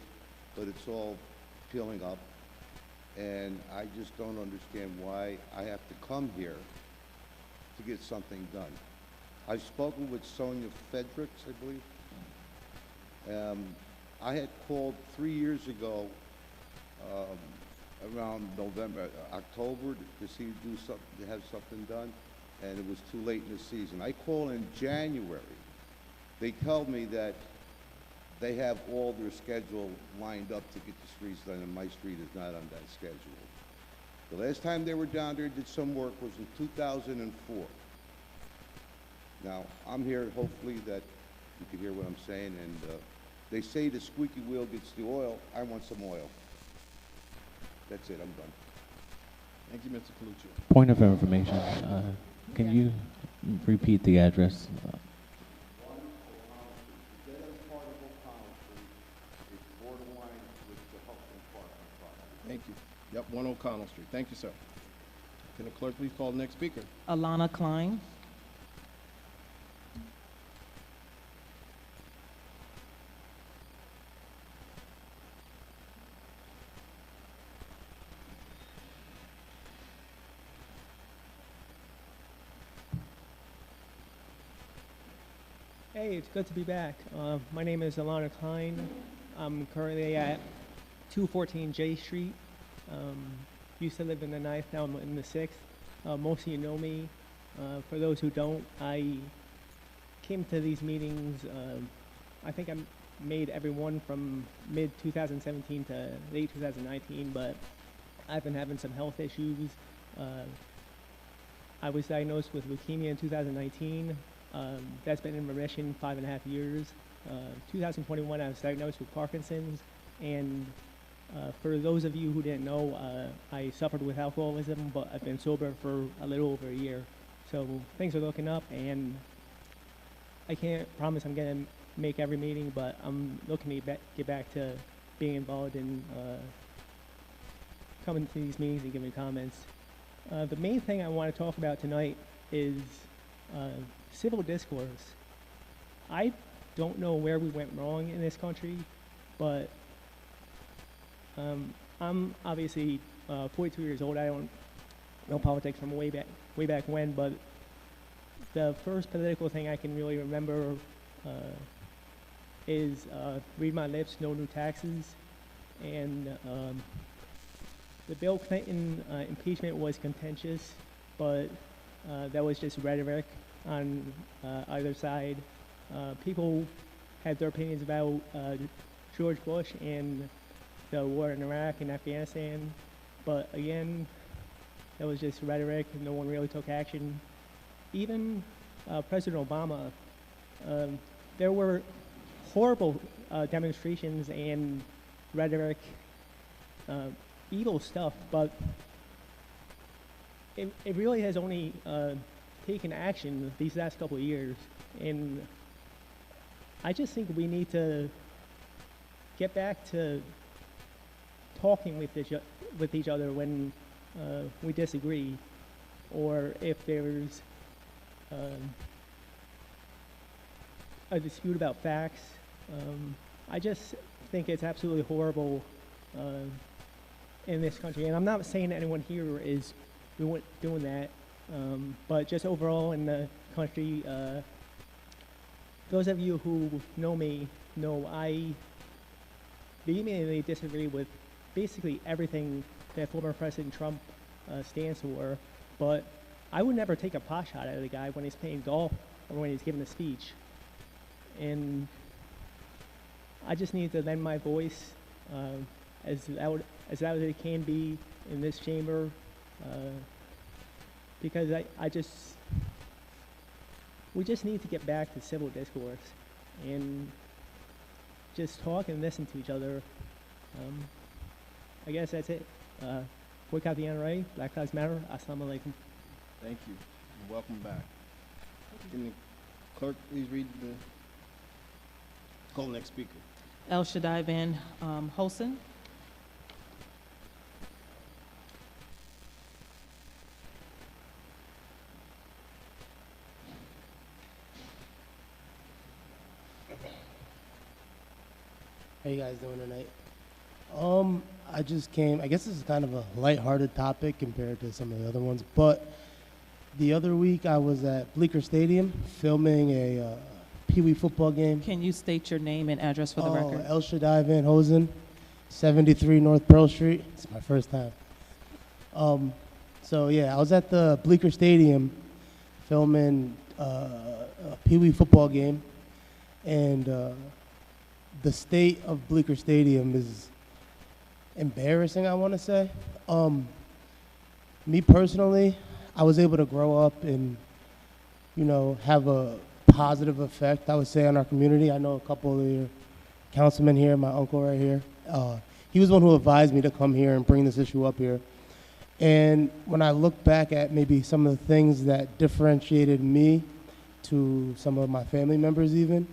but it's all peeling up. And I just don't understand why I have to come here to get something done. I've spoken with Sonia Fredericks, I believe. I had called 3 years ago, around October, to see do something, to have something done, and it was too late in the season. I call in January. They tell me that they have all their schedule lined up to get the streets done, and my street is not on that schedule. The last time they were down there, did some work, was in 2004. Now, I'm here hopefully that you can hear what I'm saying, and they say the squeaky wheel gets the oil. I want some oil. That's it, I'm done. thank you, Mr. Coluccio. Point of information, can you repeat the address? Thank you. Yep, 1 O'Connell Street. Thank you, sir. Can the clerk please call the next speaker? Alana Klein. Hey, it's good to be back. My name is Alana Klein. I'm currently at 214 J Street. Used to live in the 9th, now I'm in the 6th. Most of you know me. For those who don't, I came to these meetings, I think I made every one from mid-2017 to late 2019, but I've been having some health issues. I was diagnosed with leukemia in 2019. That's been in remission 5.5 years. 2021, I was diagnosed with Parkinson's, and for those of you who didn't know, I suffered with alcoholism, but I've been sober for a little over a year. So things are looking up, and I can't promise I'm going to make every meeting, but I'm looking to get back to being involved in coming to these meetings and giving comments. The main thing I want to talk about tonight is civil discourse. I don't know where we went wrong in this country, but I'm obviously 42 years old. I don't know politics from way back when, but the first political thing I can really remember is read my lips, no new taxes, and the Bill Clinton impeachment was contentious, but that was just rhetoric on either side. People had their opinions about George Bush and the war in Iraq and Afghanistan, but again, that was just rhetoric, and no one really took action. Even President Obama, there were horrible demonstrations and rhetoric, evil stuff, but it really has only taken action these last couple of years, and I just think we need to get back to talking with each other when we disagree, or if there's a dispute about facts. I just think it's absolutely horrible in this country, and I'm not saying anyone here is doing that, but just overall in the country, those of you who know me know I vehemently disagree with basically everything that former President Trump stands for, but I would never take a pot shot at the guy when he's playing golf or when he's giving a speech. And I just need to lend my voice as loud as it can be in this chamber, because we just need to get back to civil discourse and just talk and listen to each other. I guess that's it. Boycott the NRA, Black Lives Matter, Assalamu alaikum. Thank you, and welcome back. Can the clerk please read call the next speaker? El Shaddai Van Holsen. How you guys doing tonight? I just came, I guess this is kind of a lighthearted topic compared to some of the other ones, but the other week I was at Bleecker Stadium filming a Pee Wee football game. Can you state your name and address for the record? El Shaddai Van Hosen, 73 North Pearl Street. It's my first time. So yeah, I was at the Bleecker Stadium filming a Pee Wee football game, and the state of Bleecker Stadium is embarrassing, I want to say. Me personally, I was able to grow up and, you know, have a positive effect, I would say, on our community. I know a couple of your councilmen here, my uncle right here. He was the one who advised me to come here and bring this issue up here. And when I look back at maybe some of the things that differentiated me to some of my family members even,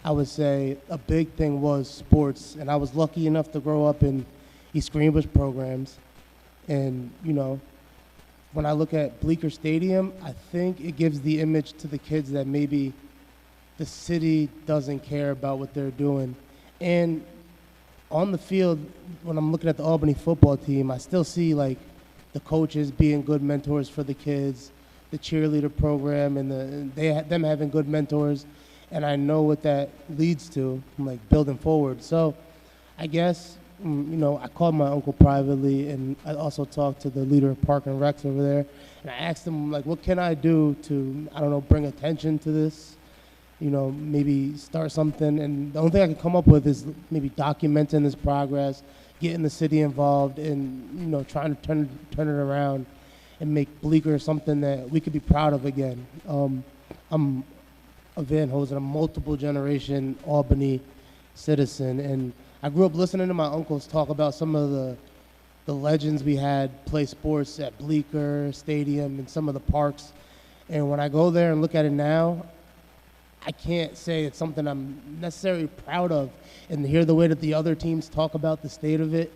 I would say a big thing was sports. And I was lucky enough to grow up in East Greenbush programs. And, you know, when I look at Bleecker Stadium, I think it gives the image to the kids that maybe the city doesn't care about what they're doing. And on the field, when I'm looking at the Albany football team, I still see like the coaches being good mentors for the kids, the cheerleader program, and them having good mentors. And I know what that leads to, like building forward. So I guess, you know, I called my uncle privately, and I also talked to the leader of Park and Recs over there. And I asked him, like, what can I do to, I don't know, bring attention to this? You know, maybe start something. And the only thing I can come up with is maybe documenting this progress, getting the city involved and, you know, trying to turn it around and make Bleecker something that we could be proud of again. I'm a Van Hosen, a multiple generation Albany citizen, and I grew up listening to my uncles talk about some of the legends we had play sports at Bleecker Stadium and some of the parks. And when I go there and look at it now, I can't say it's something I'm necessarily proud of. And to hear the way that the other teams talk about the state of it,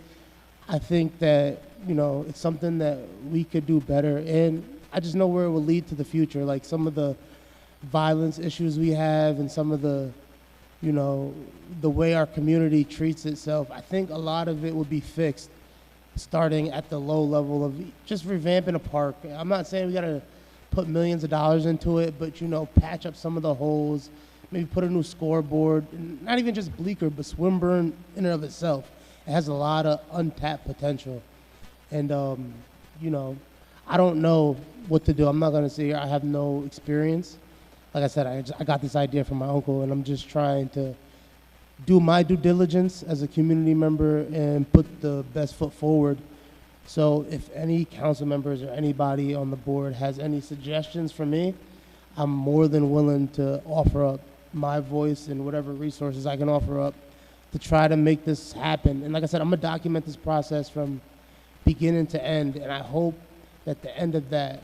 I think that, you know, it's something that we could do better. And I just know where it will lead to the future, like some of the violence issues we have and some of the, you know, the way our community treats itself. I think a lot of it will be fixed starting at the low level of just revamping a park. I'm not saying we got to put millions of dollars into it, but, you know, patch up some of the holes, maybe put a new scoreboard, and not even just Bleecker, but Swinburne in and of itself. It has a lot of untapped potential. And, you know, I don't know what to do. I'm not going to say here I have no experience. Like I said, I got this idea from my uncle, and I'm just trying to do my due diligence as a community member and put the best foot forward. So if any council members or anybody on the board has any suggestions for me, I'm more than willing to offer up my voice and whatever resources I can offer up to try to make this happen. And like I said, I'm going to document this process from beginning to end, and I hope that the end of that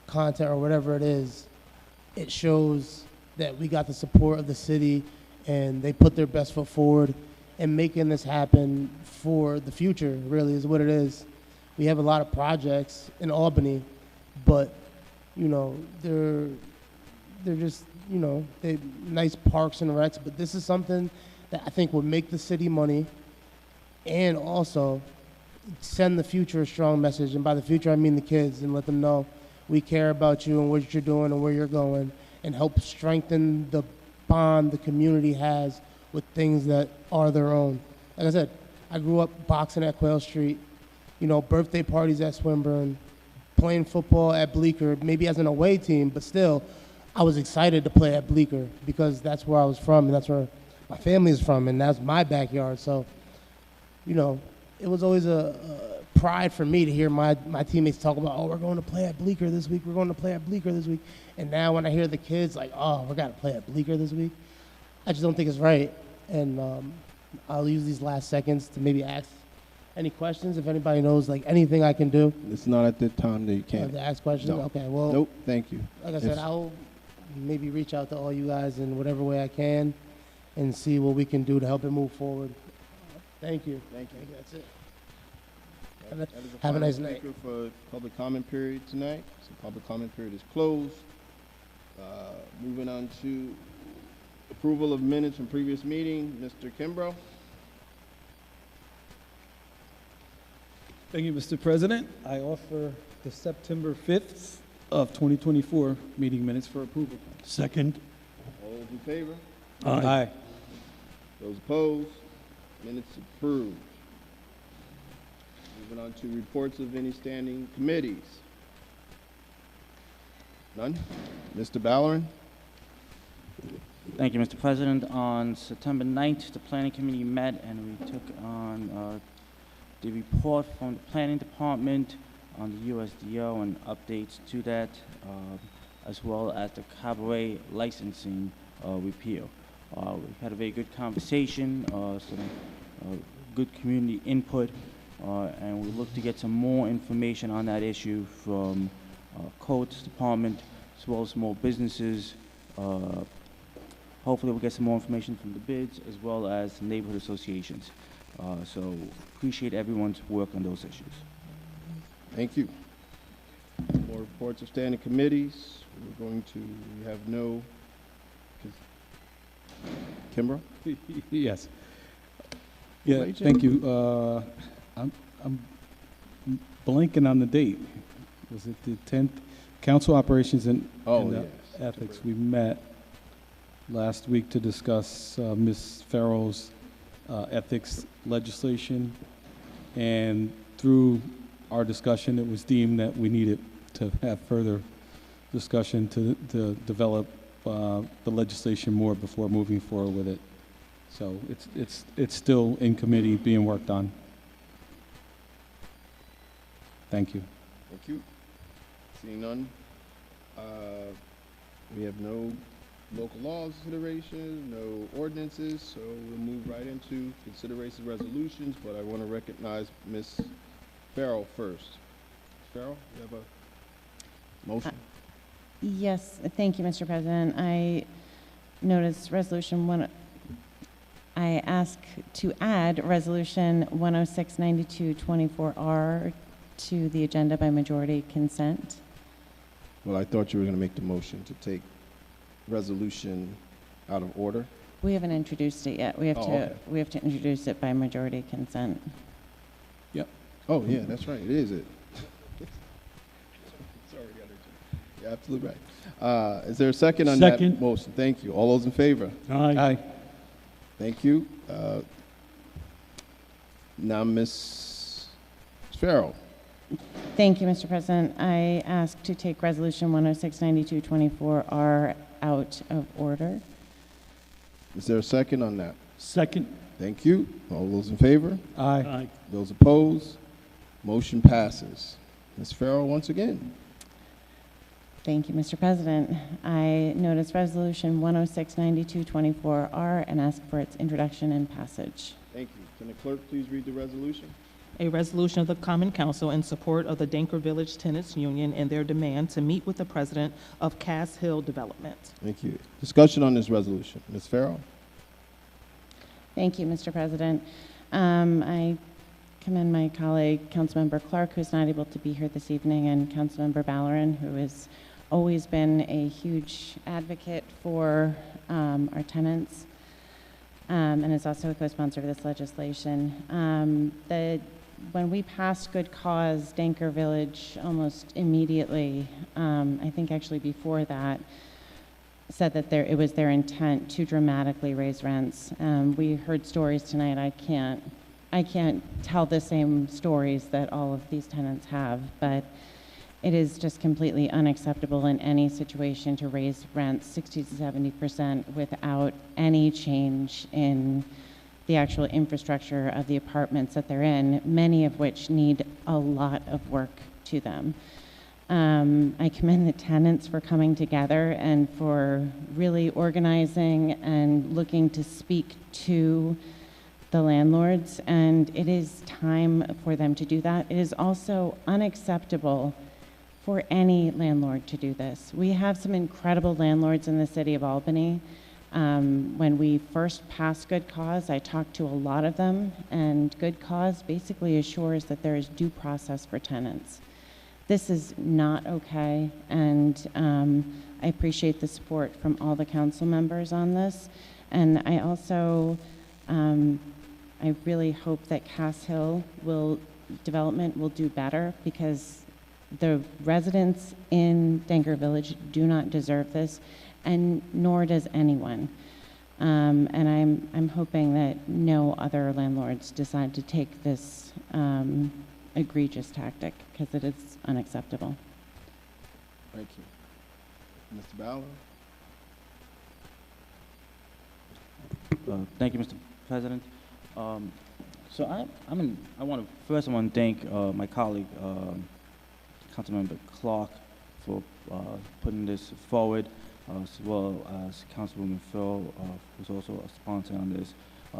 content or whatever it is, it shows that we got the support of the city and they put their best foot forward in making this happen for the future, really is what it is. We have a lot of projects in Albany, but, you know, they're just, you know, they nice parks and recs, but this is something that I think would make the city money and also send the future a strong message. And by the future, I mean the kids, and let them know we care about you and what you're doing and where you're going, and help strengthen the bond the community has with things that are their own. Like I said, I grew up boxing at Quayle Street, you know, birthday parties at Swinburne, playing football at Bleecker, maybe as an away team, but still, I was excited to play at Bleecker because that's where I was from and that's where my family is from and that's my backyard. So, you know, it was always a pride for me to hear my teammates talk about, oh, we're going to play at Bleecker this week, we're going to play at Bleecker this week. And now when I hear the kids like, oh, we're going to play at Bleecker this week, I just don't think it's right. And I'll use these last seconds to maybe ask any questions if anybody knows like anything I can do. It's not at the time that you can't. To ask questions? No. Okay, well. Nope, thank you. Like I said, I'll maybe reach out to all you guys in whatever way I can and see what we can do to help it move forward. Thank you. Thank you. That's it. That is the Have a final nice night. speaker for public comment period tonight. So public comment period is closed. Moving on to approval of minutes from previous meeting, Mr. Kimbrough. Thank you, Mr. President. I offer the September 5th of 2024 meeting minutes for approval. Second. All those in favor? Aye. Those opposed? Minutes approved. Moving on to reports of any standing committees. None? Mr. Ballerin? Thank you, Mr. President. On September 9th, the Planning Committee met and we took on the report from the Planning Department on the USDO and updates to that, as well as the Cabaret licensing repeal. We've had a very good conversation, some good community input, and we look to get some more information on that issue from Codes Department, as well as small businesses. Hopefully we'll get some more information from the bids, as well as neighborhood associations. So appreciate everyone's work on those issues. Thank you. More reports of standing committees. We're going to, we have no, Kimbrough? Yes. Yeah, thank you. I'm blanking on the date. Was it the 10th? Council Operations and Ethics. We met last week to discuss Ms. Farrell's ethics legislation, and through our discussion, it was deemed that we needed to have further discussion to develop the legislation more before moving forward with it. So it's still in committee being worked on. Thank you. Thank you. Seeing none, we have no local laws considerations, no ordinances, so we'll move right into consideration resolutions, but I want to recognize Ms. Farrell first. Ms. Farrell, you have a motion? Yes, thank you, Mr. President. I noticed resolution one. I ask to add resolution 1069224R to the agenda by majority consent. Well, I thought you were going to make the motion to take resolution out of order. We haven't introduced it yet. We have okay. We have to introduce it by majority consent. Yep. Oh, yeah, that's right. It is it. Sorry, you're absolutely right. Is there a second on that motion? Thank you. All those in favor? Aye. Thank you. Now, Ms. Farrell. Thank you, Mr. President. I ask to take resolution 1069224R out of order. Is there a second on that? Second. Thank you. All those in favor? Aye. Aye. Those opposed? Motion passes. Ms. Farrell, once again. Thank you, Mr. President. I notice resolution 1069224R and ask for its introduction and passage. Thank you. Can the clerk please read the resolution? A resolution of the Common Council in support of the Danker Village Tenants Union and their demand to meet with the president of Cass Hill Development. Thank you. Discussion on this resolution. Ms. Farrell? Thank you, Mr. President. I commend my colleague, Councilmember Clark, who's not able to be here this evening, and Councilmember Ballerin, who has always been a huge advocate for our tenants, and is also a co-sponsor of this legislation. When we passed Good Cause, Danker Village almost immediately, I think actually before that, said that it was their intent to dramatically raise rents. We heard stories tonight. I can't tell the same stories that all of these tenants have, but it is just completely unacceptable in any situation to raise rents 60 to 70% without any change in the actual infrastructure of the apartments that they're in, many of which need a lot of work to them. I commend the tenants for coming together and for really organizing and looking to speak to the landlords, and it is time for them to do that. It is also unacceptable for any landlord to do this. We have some incredible landlords in the city of Albany. When we first passed Good Cause, I talked to a lot of them, and Good Cause basically assures that there is due process for tenants. This is not okay, and I appreciate the support from all the council members on this. And I also, I really hope that Cass Hill development will do better, because the residents in Danker Village do not deserve this, and nor does anyone. And I'm hoping that no other landlords decide to take this egregious tactic, because it is unacceptable. Thank you. Mr. Ballard? Thank you, Mr. President. So I want to thank my colleague, Councilmember Clark, for putting this forward, as well as Councilwoman Phil, who's also a sponsor on this.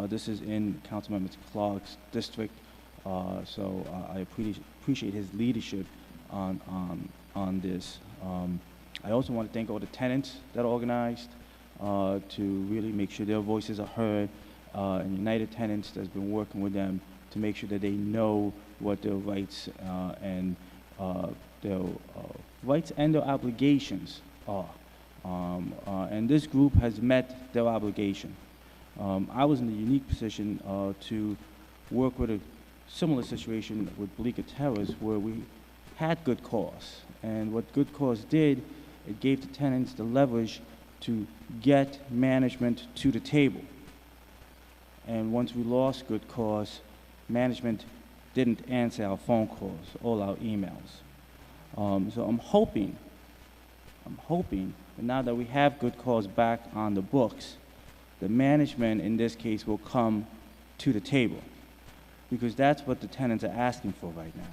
This is in Councilmember Clark's district, so I appreciate his leadership on this. I also want to thank all the tenants that organized to really make sure their voices are heard, and United Tenants that's been working with them to make sure that they know what their rights and their obligations are. And this group has met their obligation. I was in the unique position to work with a similar situation with Bleecker Terrace, where we had Good Cause. And what Good Cause did, it gave the tenants the leverage to get management to the table. And once we lost Good Cause, management didn't answer our phone calls, all our emails. So I'm hoping that now that we have Good Cause back on the books, the management in this case will come to the table, because that's what the tenants are asking for right now.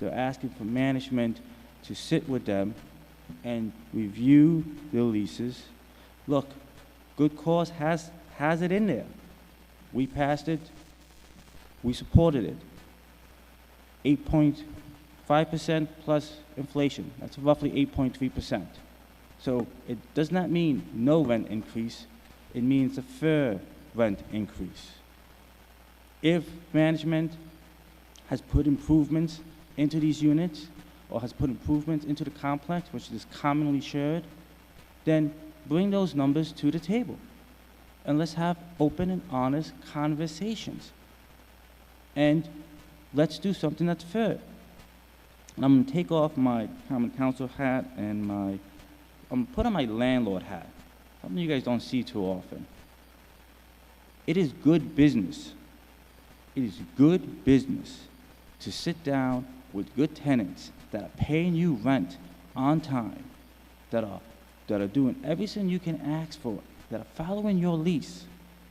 They're asking for management to sit with them and review their leases. Look, good cause has it in there. We passed it, we supported it. 8.5% plus inflation, that's roughly 8.3%. So it does not mean no rent increase, it means a fair rent increase. If management has put improvements into these units, or has put improvements into the complex, which is commonly shared, then bring those numbers to the table. And let's have open and honest conversations. And let's do something that's fair. And I'm gonna take off my common council hat and I'm gonna put on my landlord hat. Something you guys don't see too often. It is good business. It is good business to sit down with good tenants that are paying you rent on time, that are doing everything you can ask for, that are following your lease.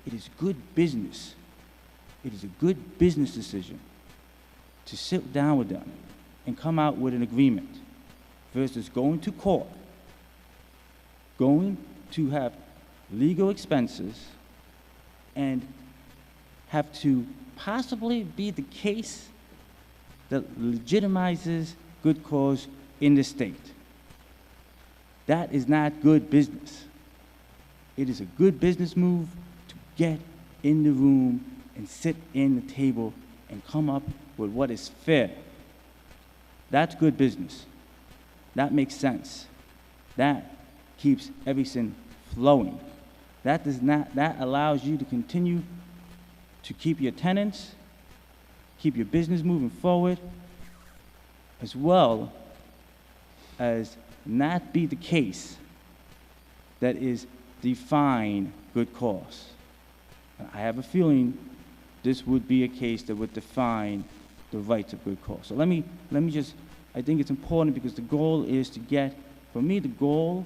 It is good business. It is a good business decision to sit down with them and come out with an agreement versus going to court, going to have legal expenses, and have to possibly be the case that legitimizes good cause in the state. That is not good business. It is a good business move to get in the room and sit in the table and come up with what is fair. That's good business. That makes sense. That keeps everything flowing. That allows you to continue to keep your tenants, keep your business moving forward, as well as not be the case that is define good cause. I have a feeling this would be a case that would define the rights of good cause. So let me just, I think it's important because the goal is to get, for me the goal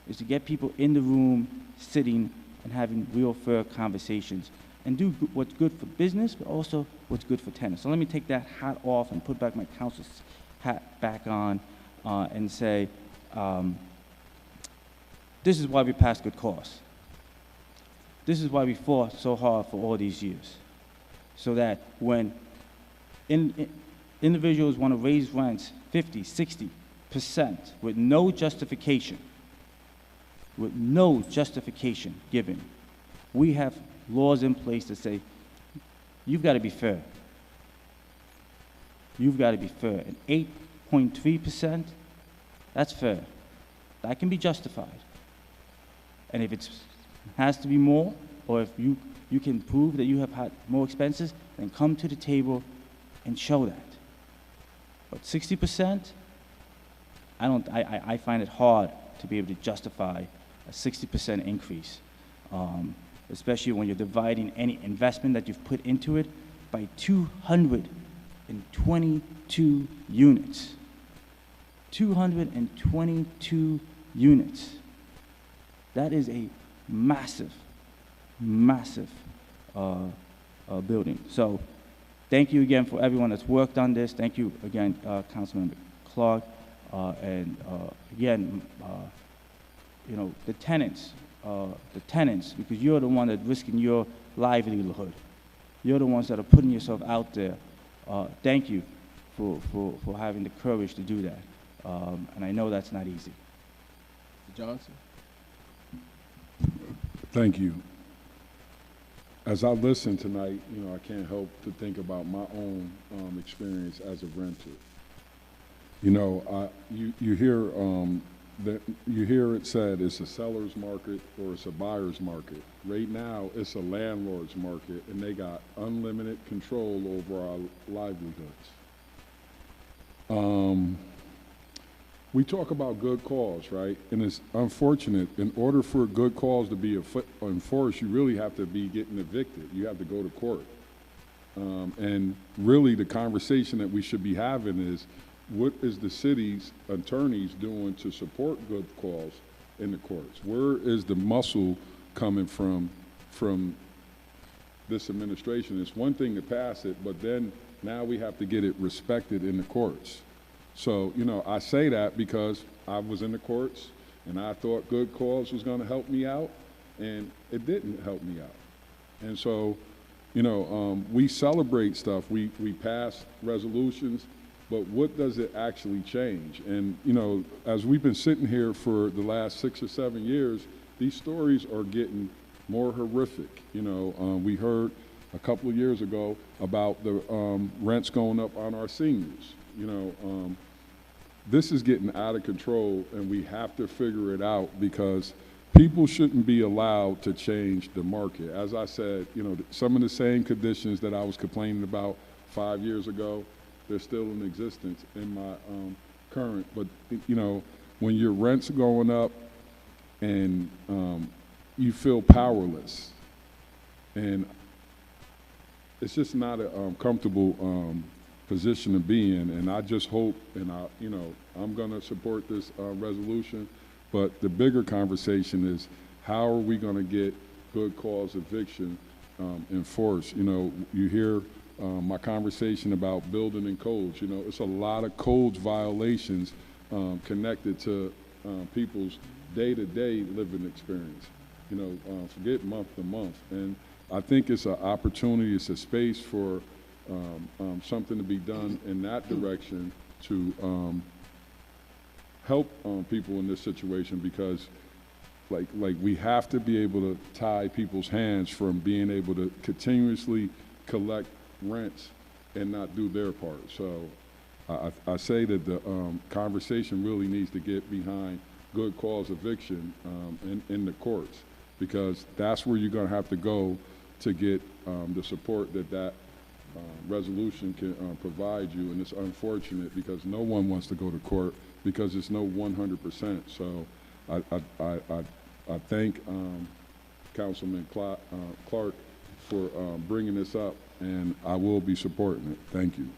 is to get people in the room sitting and having real fair conversations and do what's good for business, but also what's good for tenants. So let me take that hat off and put back my council's hat back on and say, this is why we passed good cause. This is why we fought so hard for all these years. So that when individuals want to raise rents 50, 60% with no justification given, we have laws in place that say, you've got to be fair. You've got to be fair. And 8.3%, that's fair. That can be justified. And if it has to be more, or if you can prove that you have had more expenses, then come to the table and show that. But 60%, I find it hard to be able to justify a 60% increase, especially when you're dividing any investment that you've put into it by 222 units. 222 units. That is a massive, massive building. So thank you again for everyone that's worked on this. Thank you again, Councilmember Clark. And again, you know, the tenants, because you're the one that's risking your livelihood. You're the ones that are putting yourself out there. Thank you for having the courage to do that. And I know that's not easy. Mr. Johnson? Thank you. As I listen tonight, you know, I can't help to think about my own experience as a renter. You know, you hear it said it's a seller's market or it's a buyer's market. Right now, it's a landlord's market, and they got unlimited control over our livelihoods. We talk about good cause, right? And it's unfortunate. In order for a good cause to be enforced, you really have to be getting evicted. You have to go to court. And really, the conversation that we should be having is, what is the city's attorneys doing to support good cause in the courts? Where is the muscle coming from from this administration. It's one thing to pass it, but then now we have to get it respected in the courts. So, you know, I say that because I was in the courts and I thought good cause was going to help me out, and it didn't help me out. And so, you know, we celebrate stuff, we pass resolutions, but what does it actually change? And, you know, as we've been sitting here for the last 6 or 7 years, these stories are getting more horrific. You know, we heard a couple of years ago about the rents going up on our seniors. You know, this is getting out of control, and we have to figure it out, because people shouldn't be allowed to change the market. As I said, you know, some of the same conditions that I was complaining about 5 years ago, they're still in existence in my current. But, you know, when your rent's going up and you feel powerless, and it's just not a comfortable position to be in. And I just hope, and you know, I'm going to support this resolution, but the bigger conversation is, how are we going to get good cause eviction enforced? You know, you hear my conversation about building and codes. You know, it's a lot of codes violations connected to people's day-to-day living experience. You know, forget month to month. And I think it's an opportunity, it's a space for something to be done in that direction to help people in this situation, because like we have to be able to tie people's hands from being able to continuously collect rents and not do their part. So I say that the conversation really needs to get behind good cause eviction in the courts, because that's where you're going to have to go to get the support that resolution can provide you. And it's unfortunate because no one wants to go to court, because it's no 100%. So I thank Councilman Clark for bringing this up, and I will be supporting it. Thank you.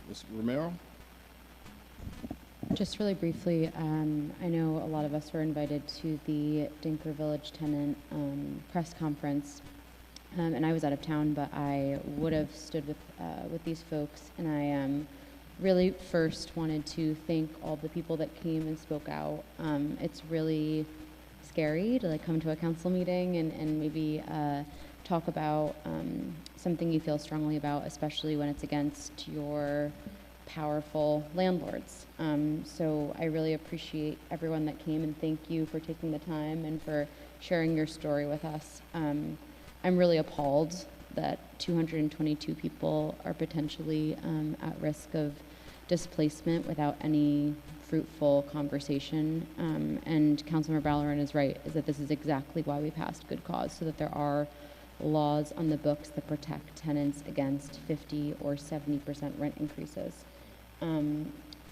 Ms. Romero? Just really briefly, I know a lot of us were invited to the Dinker Village tenant press conference, and I was out of town, but I would have stood with these folks, and I really first wanted to thank all the people that came and spoke out. It's really scary to come to a council meeting and maybe talk about something you feel strongly about, especially when it's against your powerful landlords. So I really appreciate everyone that came, and thank you for taking the time and for sharing your story with us. I'm really appalled that 222 people are potentially at risk of displacement without any fruitful conversation. And Councilmember Ballerin is right, is that this is exactly why we passed good cause, so that there are laws on the books that protect tenants against 50 or 70% rent increases.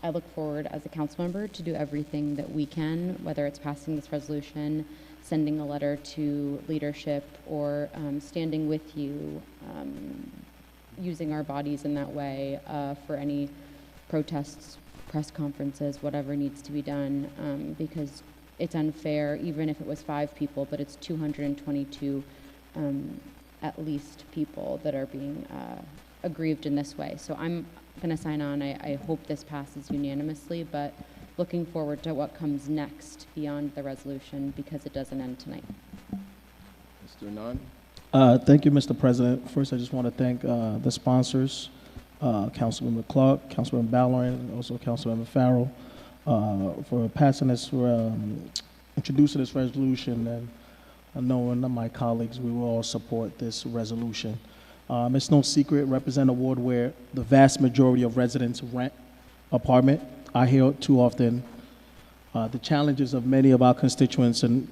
I look forward as a council member to do everything that we can, whether it's passing this resolution, sending a letter to leadership, or standing with you, using our bodies in that way for any protests, press conferences, whatever needs to be done, because it's unfair, even if it was 5 people, but it's 222 at least people that are being aggrieved in this way. So I'm going to sign on. I hope this passes unanimously, but looking forward to what comes next beyond the resolution, because it doesn't end tonight. Mr. Nunn? Thank you, Mr. President. First, I just want to thank the sponsors, Councilmember Clark, Councilmember Ballerin, and also Councilmember Farrell, for passing this, introducing this resolution, and knowing that my colleagues, we will all support this resolution. It's no secret, represent a ward where the vast majority of residents rent apartment. I hear too often the challenges of many of our constituents and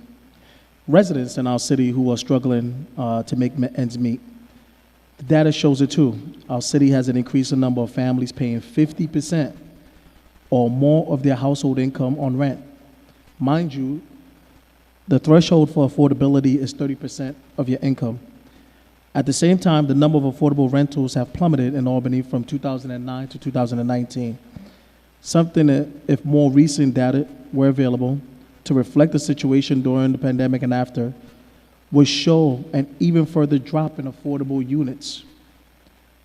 residents in our city who are struggling to make ends meet. The data shows it too. Our city has an increasing number of families paying 50% or more of their household income on rent. Mind you, the threshold for affordability is 30% of your income. At the same time, the number of affordable rentals have plummeted in Albany from 2009 to 2019. Something that, if more recent data were available to reflect the situation during the pandemic and after, will show an even further drop in affordable units.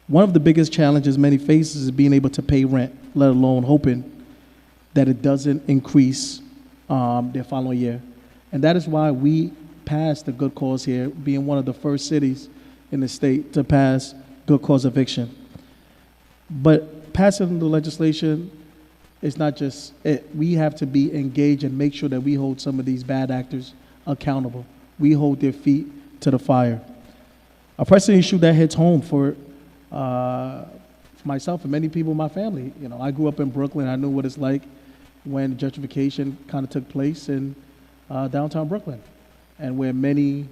One of the biggest challenges many faces is being able to pay rent, let alone hoping that it doesn't increase their following year. And that is why we passed the good cause here, being one of the first cities in the state to pass good cause eviction. But passing the legislation is not just it. We have to be engaged and make sure that we hold some of these bad actors accountable. We hold their feet to the fire. A pressing issue that hits home for myself and many people in my family. You know, I grew up in Brooklyn. I knew what it's like when gentrification kind of took place in downtown Brooklyn, and where many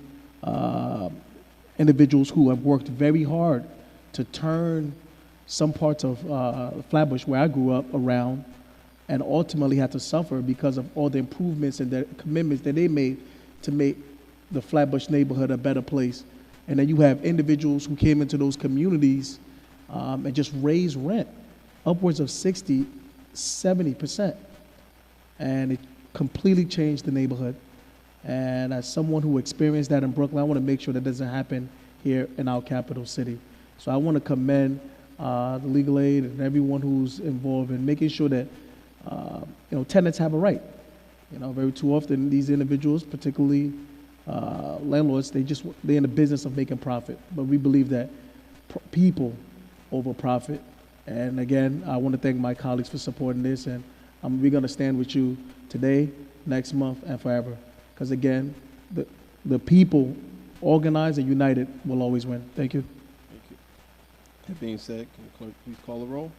individuals who have worked very hard to turn some parts of Flatbush, where I grew up, around, and ultimately had to suffer because of all the improvements and the commitments that they made to make the Flatbush neighborhood a better place. And then you have individuals who came into those communities and just raised rent upwards of 60, 70%. And it completely changed the neighborhood. And as someone who experienced that in Brooklyn, I want to make sure that doesn't happen here in our capital city. So I want to commend the legal aid and everyone who's involved in making sure that tenants have a right. You know, very too often these individuals, particularly landlords, they're in the business of making profit. But we believe that people over profit. And again, I want to thank my colleagues for supporting this, and we're going to stand with you today, next month, and forever. Because again, the people organized and united will always win. Thank you. Thank you. That being said, can the clerk please call the roll?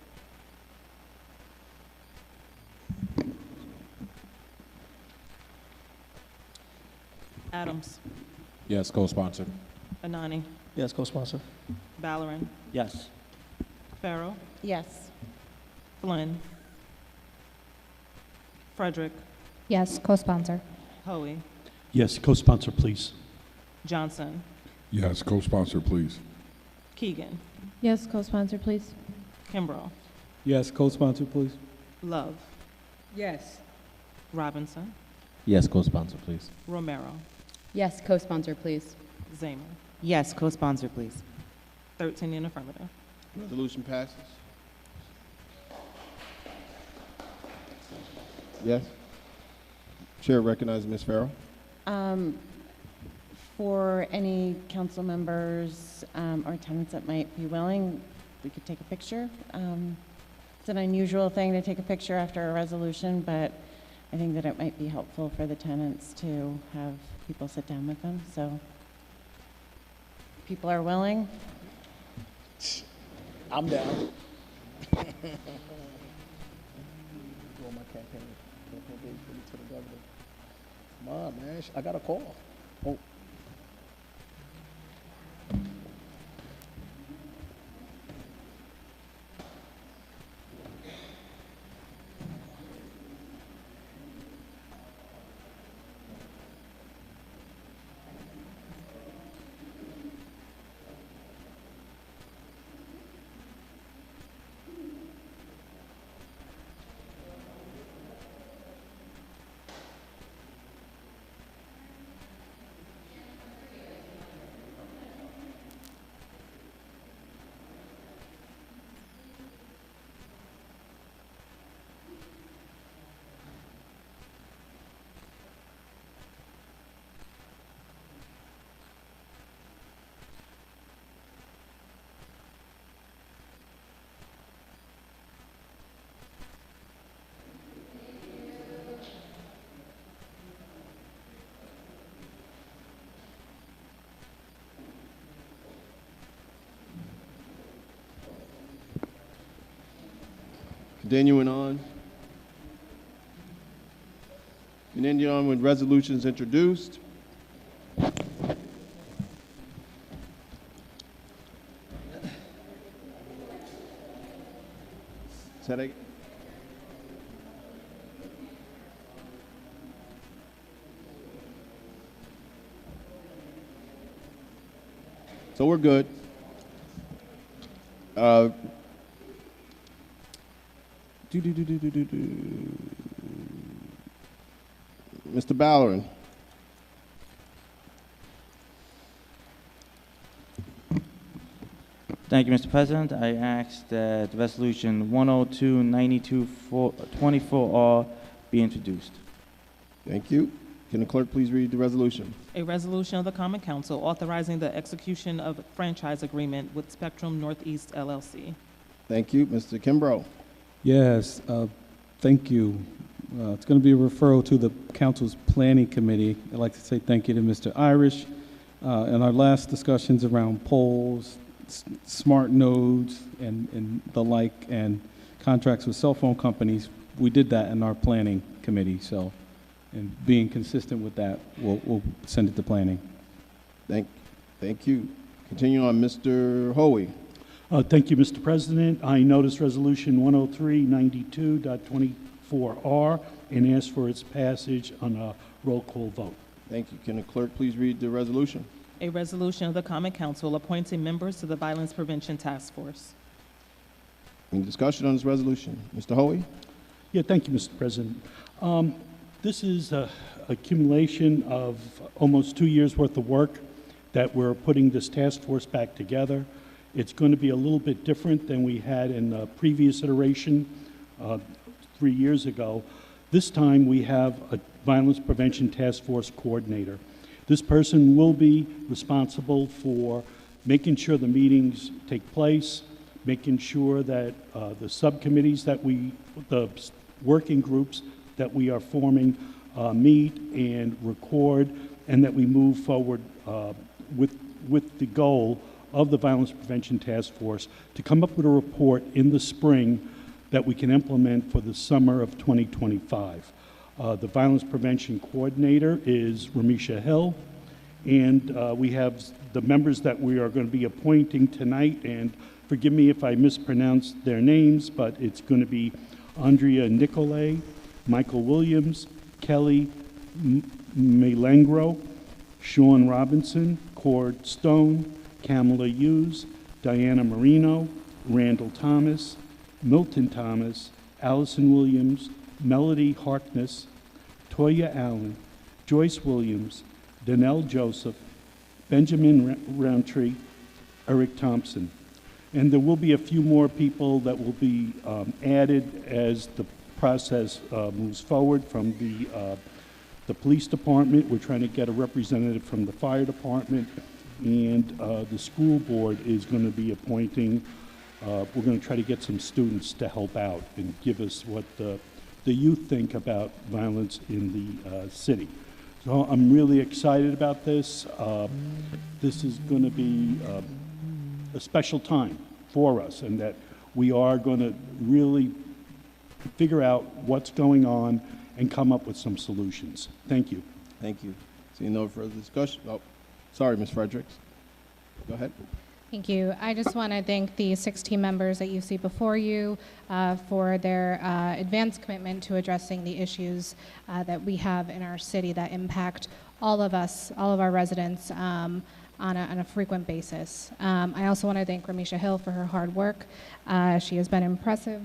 Adams. Yes, co-sponsored. Anani. Yes, co-sponsor. Ballerin. Yes. Farrell. Yes. Flynn. Frederick. Yes, co-sponsor. Hoey. Yes, co-sponsor, please. Johnson. Yes, co-sponsor, please. Keegan. Yes, co-sponsor, please. Kimbrough. Yes, co-sponsor, please. Love. Yes. Robinson. Yes, co-sponsor, please. Romero. Yes, co-sponsor, please. Zamer. Yes, co-sponsor, please. 13 in affirmative. Resolution passes. Yes. Chair recognizes Ms. Farrell. For any council members or tenants that might be willing, we could take a picture. It's an unusual thing to take a picture after a resolution, but I think that it might be helpful for the tenants to have people sit down with them. So people are willing. I'm down. Doing my campaign to the governor. Come on, man. I got a call. Oh. Continuing on with resolutions introduced. Say so we're good. Mr. Ballerin. Thank you, Mr. President. I ask that Resolution 102-92-24R be introduced. Thank you. Can the clerk please read the resolution? A resolution of the Common Council authorizing the execution of a franchise agreement with Spectrum Northeast LLC. Thank you. Mr. Kimbrough. Yes, thank you. It's going to be a referral to the council's planning committee. I'd like to say thank you to Mr. Irish. In our last discussions around polls, smart nodes, and the like, and contracts with cell phone companies, we did that in our planning committee. So, and being consistent with that, we'll send it to planning. Thank you. Continue on, Mr. Hoey. Thank you, Mr. President. I notice Resolution 103-92.24R and ask for its passage on a roll call vote. Thank you. Can the clerk please read the resolution? A resolution of the Common Council appointing members to the Violence Prevention Task Force. Any discussion on this resolution? Mr. Hoey? Yeah, thank you, Mr. President. This is an accumulation of almost 2 years' worth of work that we're putting this task force back together. It's going to be a little bit different than we had in the previous iteration 3 years ago. This time we have a Violence Prevention Task Force coordinator. This person will be responsible for making sure the meetings take place, making sure that the subcommittees that the working groups that we are forming meet and record, and that we move forward with the goal of the Violence Prevention Task Force to come up with a report in the spring that we can implement for the summer of 2025. The Violence Prevention Coordinator is Ramisha Hill, and we have the members that we are going to be appointing tonight, and forgive me if I mispronounce their names, but it's going to be Andrea Nicolay, Michael Williams, Kelly Melengro, Sean Robinson, Cord Stone, Kamala Hughes, Diana Marino, Randall Thomas, Milton Thomas, Allison Williams, Melody Harkness, Toya Allen, Joyce Williams, Danelle Joseph, Benjamin Roundtree, Eric Thompson. And there will be a few more people that will be added as the process moves forward from the police department. We're trying to get a representative from the fire department, and the school board is going to be appointing. We're going to try to get some students to help out and give us what the youth think about violence in the city. So I'm really excited about this. This is going to be a special time for us, and that we are going to really figure out what's going on and come up with some solutions. Thank you. Thank you. Seeing no further discussion. Oh, sorry, Ms. Fredericks. Go ahead. Thank you. I just want to thank the 16 members that you see before you for their advanced commitment to addressing the issues that we have in our city that impact all of us, all of our residents on a frequent basis. I also want to thank Ramisha Hill for her hard work. She has been impressive.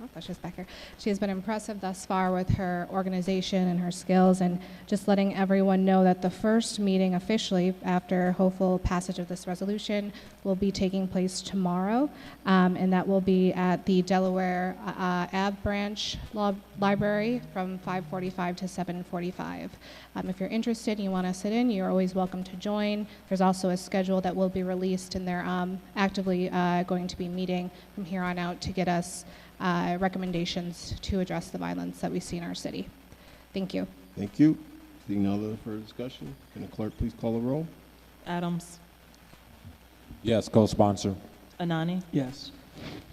Oh, that's just back here. She has been impressive thus far with her organization and her skills, and just letting everyone know that the first meeting officially after hopeful passage of this resolution will be taking place tomorrow, and that will be at the Delaware Ave Branch Library from 5:45 to 7:45. If you're interested and you want to sit in, you're always welcome to join. There's also a schedule that will be released, and they're actively going to be meeting from here on out to get us recommendations to address the violence that we see in our city. Thank you. Thank you. Seeing no other further discussion, can the clerk please call the roll? Adams. Yes, co-sponsor. Anani. Yes.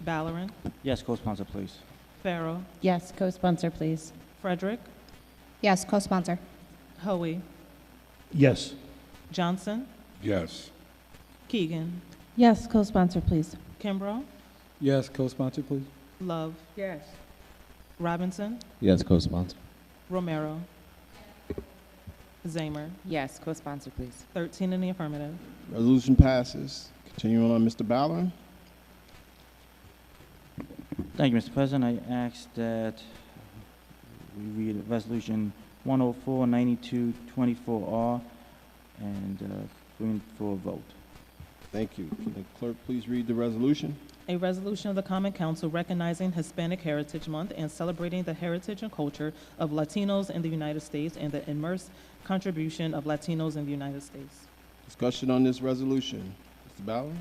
Ballerin. Yes, co-sponsor, please. Farrow. Yes, co-sponsor, please. Frederick. Yes, co-sponsor. Hoey. Yes. Johnson. Yes. Keegan. Yes, co-sponsor, please. Kimbrough. Yes, co-sponsor, please. Love. Yes. Robinson. Yes, co-sponsor. Romero. Zamer. Yes, co-sponsor, please. 13 in the affirmative. Resolution passes. Continuing on, Mr. Ballard. Thank you, Mr. President. I ask that we read Resolution 104-92-24R and bring it for a vote. Thank you. Can the clerk please read the resolution? A resolution of the Common Council recognizing Hispanic Heritage Month and celebrating the heritage and culture of Latinos in the United States and the immense contribution of Latinos in the United States. Discussion on this resolution. Mr. Ballard?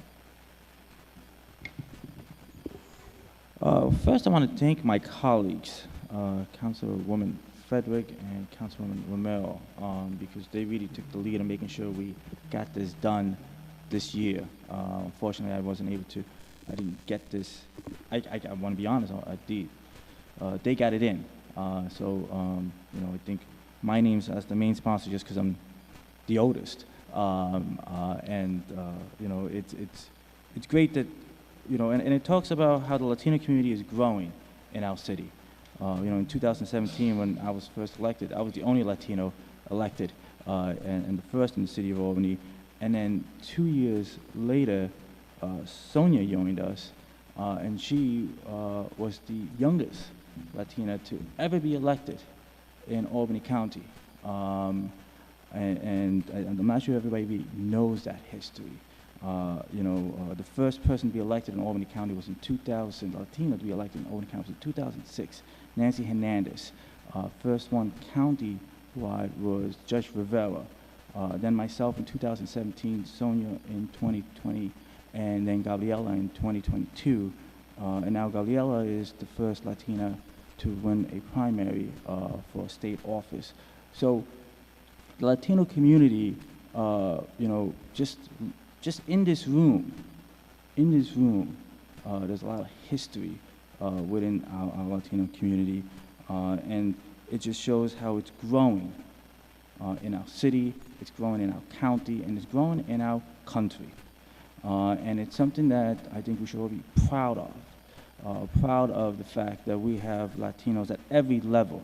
First, I want to thank my colleagues, Councilwoman Frederick and Councilwoman Romero, because they really took the lead in making sure we got this done this year. Unfortunately, I didn't get this. I want to be honest, they got it in. I think my name's as the main sponsor just because I'm the oldest. It's great that, and it talks about how the Latino community is growing in our city. In 2017, when I was first elected, I was the only Latino elected, and the first in the city of Albany. And then 2 years later, Sonia joined us, and she was the youngest Latina to ever be elected in Albany County. And I'm not sure everybody really knows that history. The first person to be elected in Albany County was in 2000, Latino to be elected in Albany County was in 2006, Nancy Hernandez. First one county-wide was Judge Rivera. Then myself in 2017, Sonia in 2020, and then Gabriela in 2022. And now Gabriela is the first Latina to win a primary for a state office. So the Latino community, just in this room, there's a lot of history within our Latino community, and it just shows how it's growing in our city, it's growing in our county, and it's growing in our country. And it's something that I think we should all be proud of the fact that we have Latinos at every level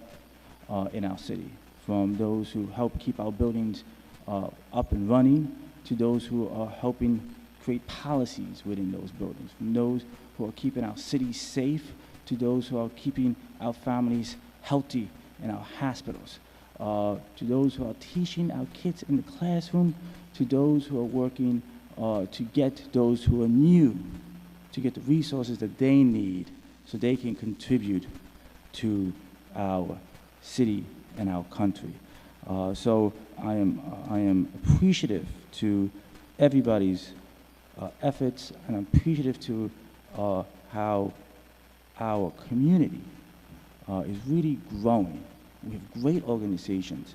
in our city, from those who help keep our buildings up and running, to those who are helping create policies within those buildings, from those who are keeping our cities safe, to those who are keeping our families healthy in our hospitals, to those who are teaching our kids in the classroom, to those who are working to get those who are new, to get the resources that they need so they can contribute to our city and our country. So I am appreciative to everybody's efforts, and I'm appreciative to how our community is really growing. We have great organizations.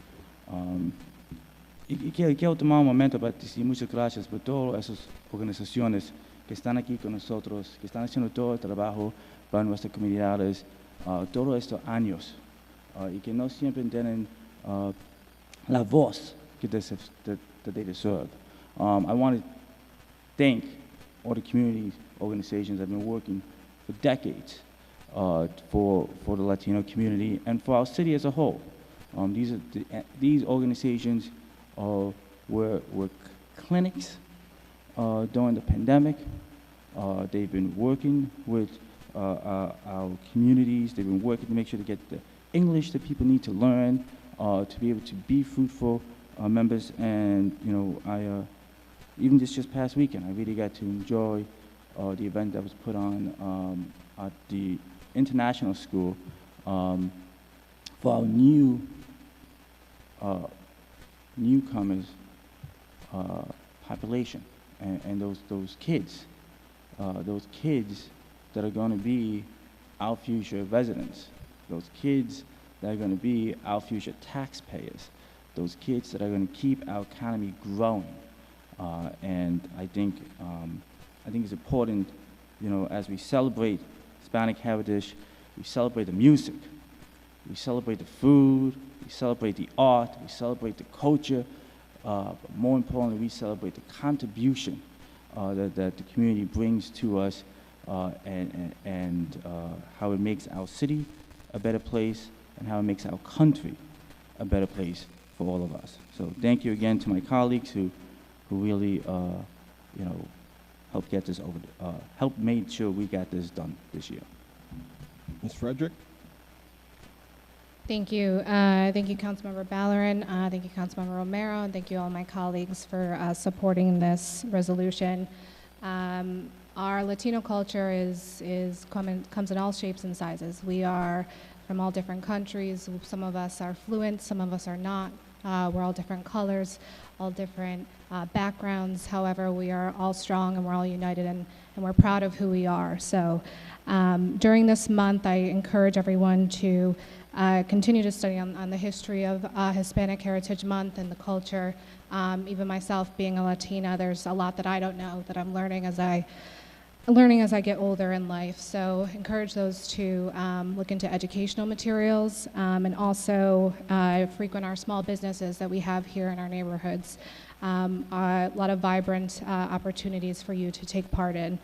Y quiero tomar un momento para decir muchas gracias por todas esas organizaciones que están aquí con nosotros, que están haciendo todo el trabajo para nuestras comunidades todos estos años, y que no siempre tienen la voz that they deserve. I want to thank all the community organizations that have been working for decades for the Latino community and for our city as a whole. These organizations were clinics during the pandemic. They've been working with our communities. They've been working to make sure to get the English that people need to learn to be able to be fruitful members. And even this just past weekend, I really got to enjoy the event that was put on at the International School for our newcomers population, and those kids that are going to be our future residents, those kids that are going to be our future taxpayers, those kids that are going to keep our economy growing. And I think it's important, as we celebrate Hispanic heritage, we celebrate the music, we celebrate the food, we celebrate the art, we celebrate the culture, but more importantly, we celebrate the contribution that the community brings to us, and how it makes our city a better place, and how it makes our country a better place for all of us. So thank you again to my colleagues who really, helped get this helped made sure we got this done this year. Ms. Frederick? Thank you. Thank you, Councilmember Ballerin. Thank you, Councilmember Romero, and thank you all my colleagues for supporting this resolution. Our Latino culture comes in all shapes and sizes. We are from all different countries. Some of us are fluent, some of us are not. We're all different colors, all different backgrounds. However, we are all strong and we're all united, and we're proud of who we are. So during this month, I encourage everyone to continue to study on the history of Hispanic Heritage Month and the culture. Even myself being a Latina, there's a lot that I don't know that I'm learning as I get older in life. So encourage those to look into educational materials and also frequent our small businesses that we have here in our neighborhoods. A lot of vibrant opportunities for you to take part in.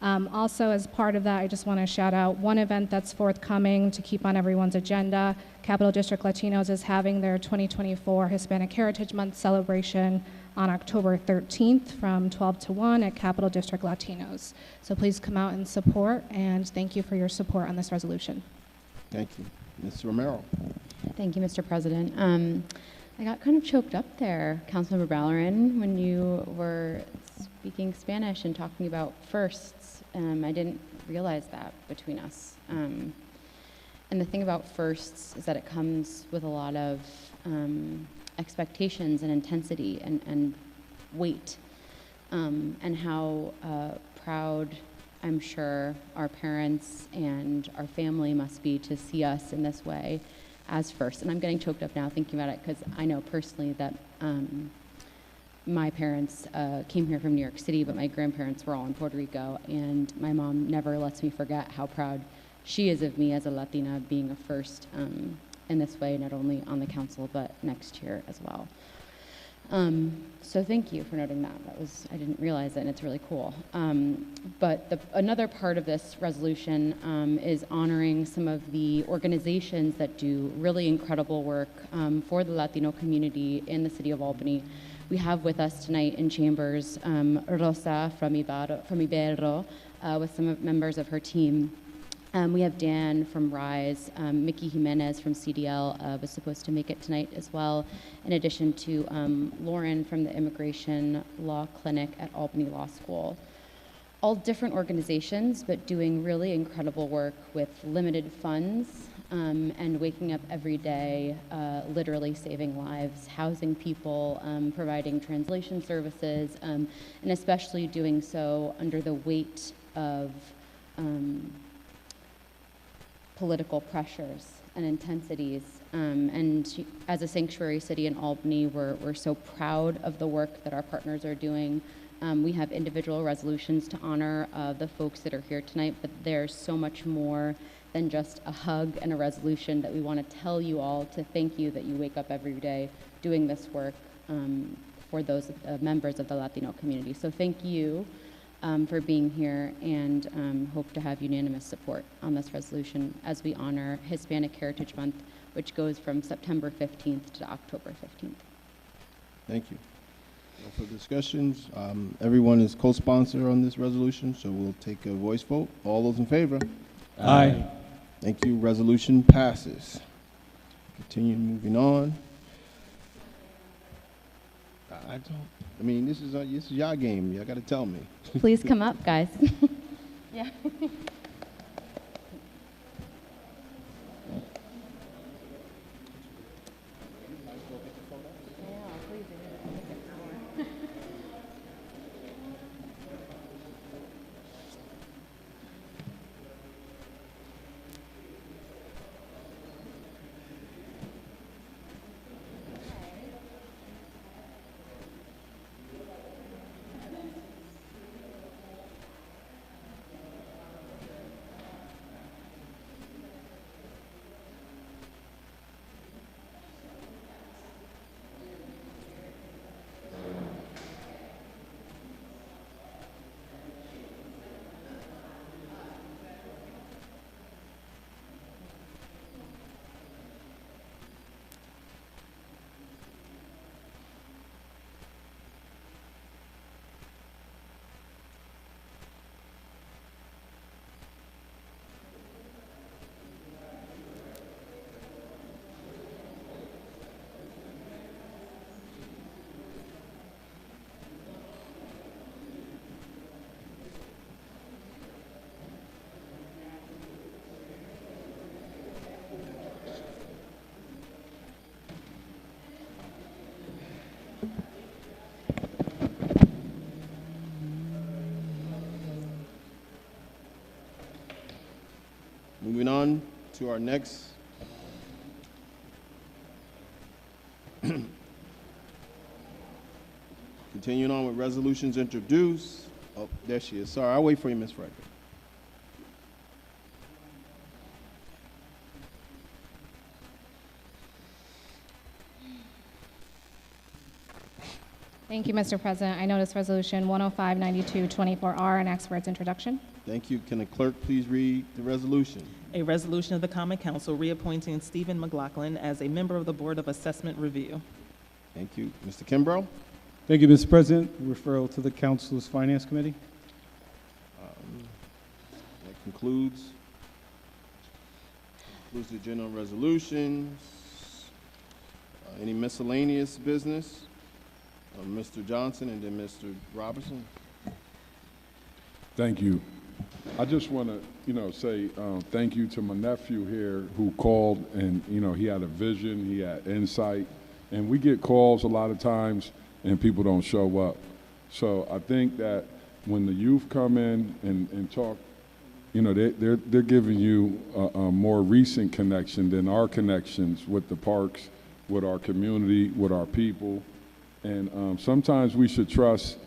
Also, as part of that, I just want to shout out one event that's forthcoming to keep on everyone's agenda. Capital District Latinos is having their 2024 Hispanic Heritage Month celebration on October 13th from 12 to 1 at Capital District Latinos. So please come out and support, and thank you for your support on this resolution. Thank you. Ms. Romero. Thank you, Mr. President. I got kind of choked up there, Councilmember Ballerin, when you were speaking Spanish and talking about firsts. I didn't realize that between us. And the thing about firsts is that it comes with a lot of expectations and intensity and weight, and how proud I'm sure our parents and our family must be to see us in this way as first. And I'm getting choked up now thinking about it because I know personally that my parents came here from New York City, but my grandparents were all in Puerto Rico, and my mom never lets me forget how proud she is of me as a Latina being a first in this way, not only on the council, but next year as well. So thank you for noting that. I didn't realize it, and it's really cool. But another part of this resolution is honoring some of the organizations that do really incredible work for the Latino community in the city of Albany. We have with us tonight in chambers Rosa from Ibero with some members of her team. We have Dan from RISE, Mickey Jimenez from CDL was supposed to make it tonight as well, in addition to Lauren from the Immigration Law Clinic at Albany Law School. All different organizations, but doing really incredible work with limited funds and waking up every day, literally saving lives, housing people, providing translation services, and especially doing so under the weight of political pressures and intensities. And as a sanctuary city in Albany, we're so proud of the work that our partners are doing. We have individual resolutions to honor the folks that are here tonight, but there's so much more than just a hug and a resolution that we want to tell you all to thank you that you wake up every day doing this work for those members of the Latino community. So thank you for being here, and hope to have unanimous support on this resolution as we honor Hispanic Heritage Month, which goes from September 15th to October 15th. Thank you. No further discussions. Everyone is co-sponsor on this resolution, so we'll take a voice vote. All those in favor? Aye. Thank you. Resolution passes. Continue moving on. I mean, this is y'all game. Y'all got to tell me. Please come up, guys. Yeah. to our next continuing on with resolutions introduced. Oh, there she is. Sorry, I'll wait for you, Ms. Franko. Thank you, Mr. President. I notice Resolution 105-92-24R and ask for its introduction. Thank you. Can the clerk please read the resolution? A resolution of the Common Council reappointing Stephen McLaughlin as a member of the Board of Assessment Review. Thank you. Mr. Kimbrough? Thank you, Mr. President. Referral to the Council's Finance Committee. That concludes the agenda on resolutions. Any miscellaneous business? Mr. Johnson and then Mr. Robertson. Thank you. I just want to, say thank you to my nephew here who called and, he had a vision, he had insight. And we get calls a lot of times and people don't show up. So I think that when the youth come in and talk, they're giving you a more recent connection than our connections with the parks, with our community, with our people. And sometimes we should trust,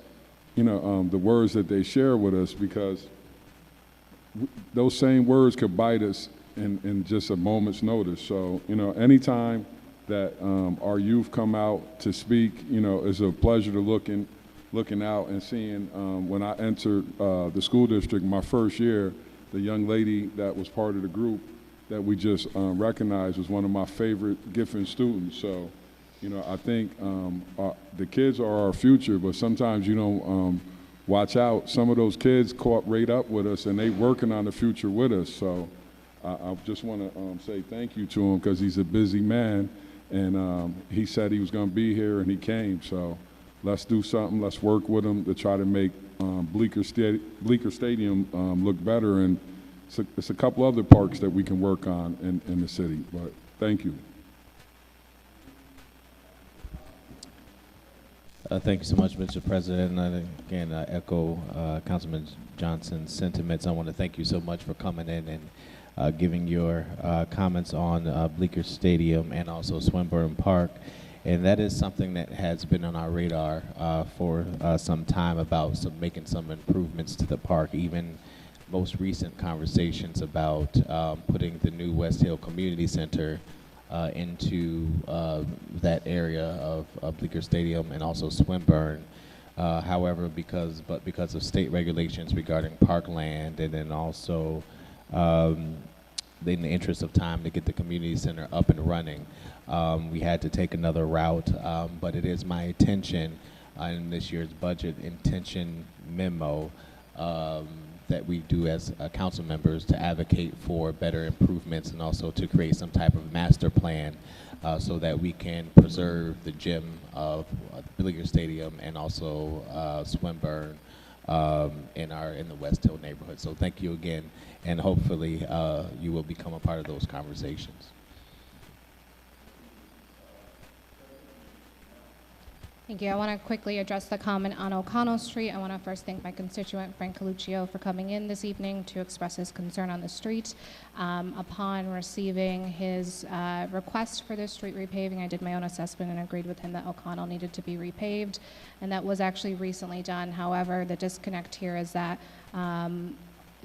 the words that they share with us, because those same words could bite us in just a moment's notice. So, anytime that our youth come out to speak, it's a pleasure to looking out and seeing. When I entered the school district my first year, the young lady that was part of the group that we just recognized was one of my favorite gifted students. So, I think the kids are our future, but sometimes you don't watch out. Some of those kids caught right up with us, and they working on the future with us. So I just want to say thank you to him, because he's a busy man, and he said he was going to be here, and he came. So let's do something. Let's work with him to try to make Bleecker Stadium look better. And it's a couple other parks that we can work on in the city. But thank you. Thank you so much, Mr. President. And again, I echo Councilman Johnson's sentiments. I want to thank you so much for coming in and giving your comments on Bleecker Stadium and also Swinburne Park. And that is something that has been on our radar for some time, about making some improvements to the park. Even most recent conversations about putting the new West Hill Community Center into that area of Bleecker Stadium and also Swinburne. However, because of state regulations regarding parkland, and then also in the interest of time to get the community center up and running, we had to take another route. But it is my intention in this year's budget intention memo that we do as council members to advocate for better improvements, and also to create some type of master plan so that we can preserve the gym of Bleecker Stadium and also Swinburne in the West Hill neighborhood. So thank you again, and hopefully you will become a part of those conversations. Thank you. I want to quickly address the comment on O'Connell Street. I want to first thank my constituent, Franko, for coming in this evening to express his concern on the street. Upon receiving his request for this street repaving, I did my own assessment and agreed with him that O'Connell needed to be repaved, and that was actually recently done. However, the disconnect here is that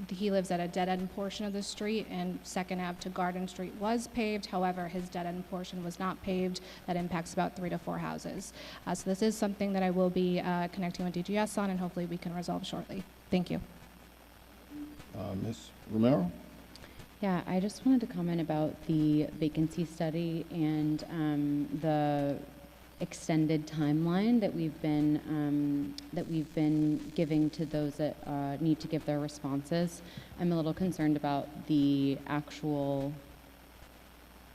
he lives at a dead-end portion of the street, and 2nd Ave to Garden Street was paved. However, his dead-end portion was not paved. That impacts about 3 to 4 houses. So this is something that I will be connecting with DGS on, and hopefully we can resolve shortly. Thank you. Ms. Romero? Yeah, I just wanted to comment about the vacancy study and the extended timeline that we've been giving to those that need to give their responses. I'm a little concerned about the actual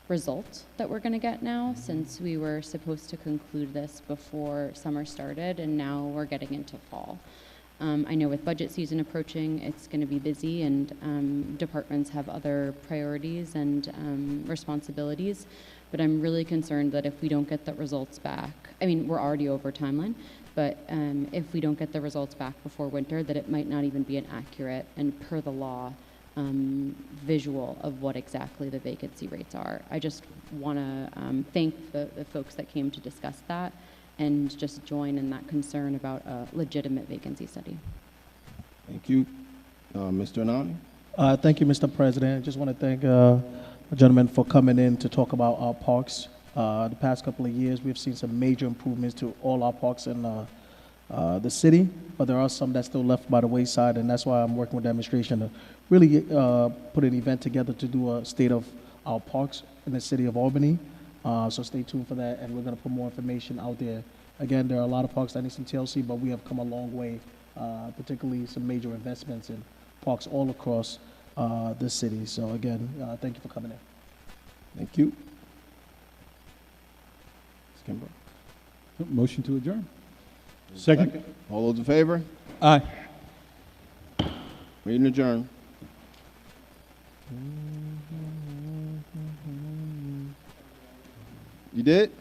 result that we're going to get now, since we were supposed to conclude this before summer started, and now we're getting into fall. I know with budget season approaching, it's going to be busy, and departments have other priorities and responsibilities. But I'm really concerned that if we don't get the results back, I mean, we're already over timeline, but if we don't get the results back before winter, that it might not even be an accurate and per the law visual of what exactly the vacancy rates are. I just want to thank the folks that came to discuss that and just join in that concern about a legitimate vacancy study. Thank you. Mr. Anani? Thank you, Mr. President. I just want to thank the gentleman for coming in to talk about our parks. The past couple of years, we've seen some major improvements to all our parks in the city, but there are some that's still left by the wayside, and that's why I'm working with the administration to really put an event together to do a state of our parks in the city of Albany. So stay tuned for that, and we're going to put more information out there. Again, there are a lot of parks that need some TLC, but we have come a long way, particularly some major investments in parks all across the city. So again, thank you for coming in. Thank you. Ms. Kimbrough. Motion to adjourn. Second. All those in favor? Aye. Meeting adjourned. You did?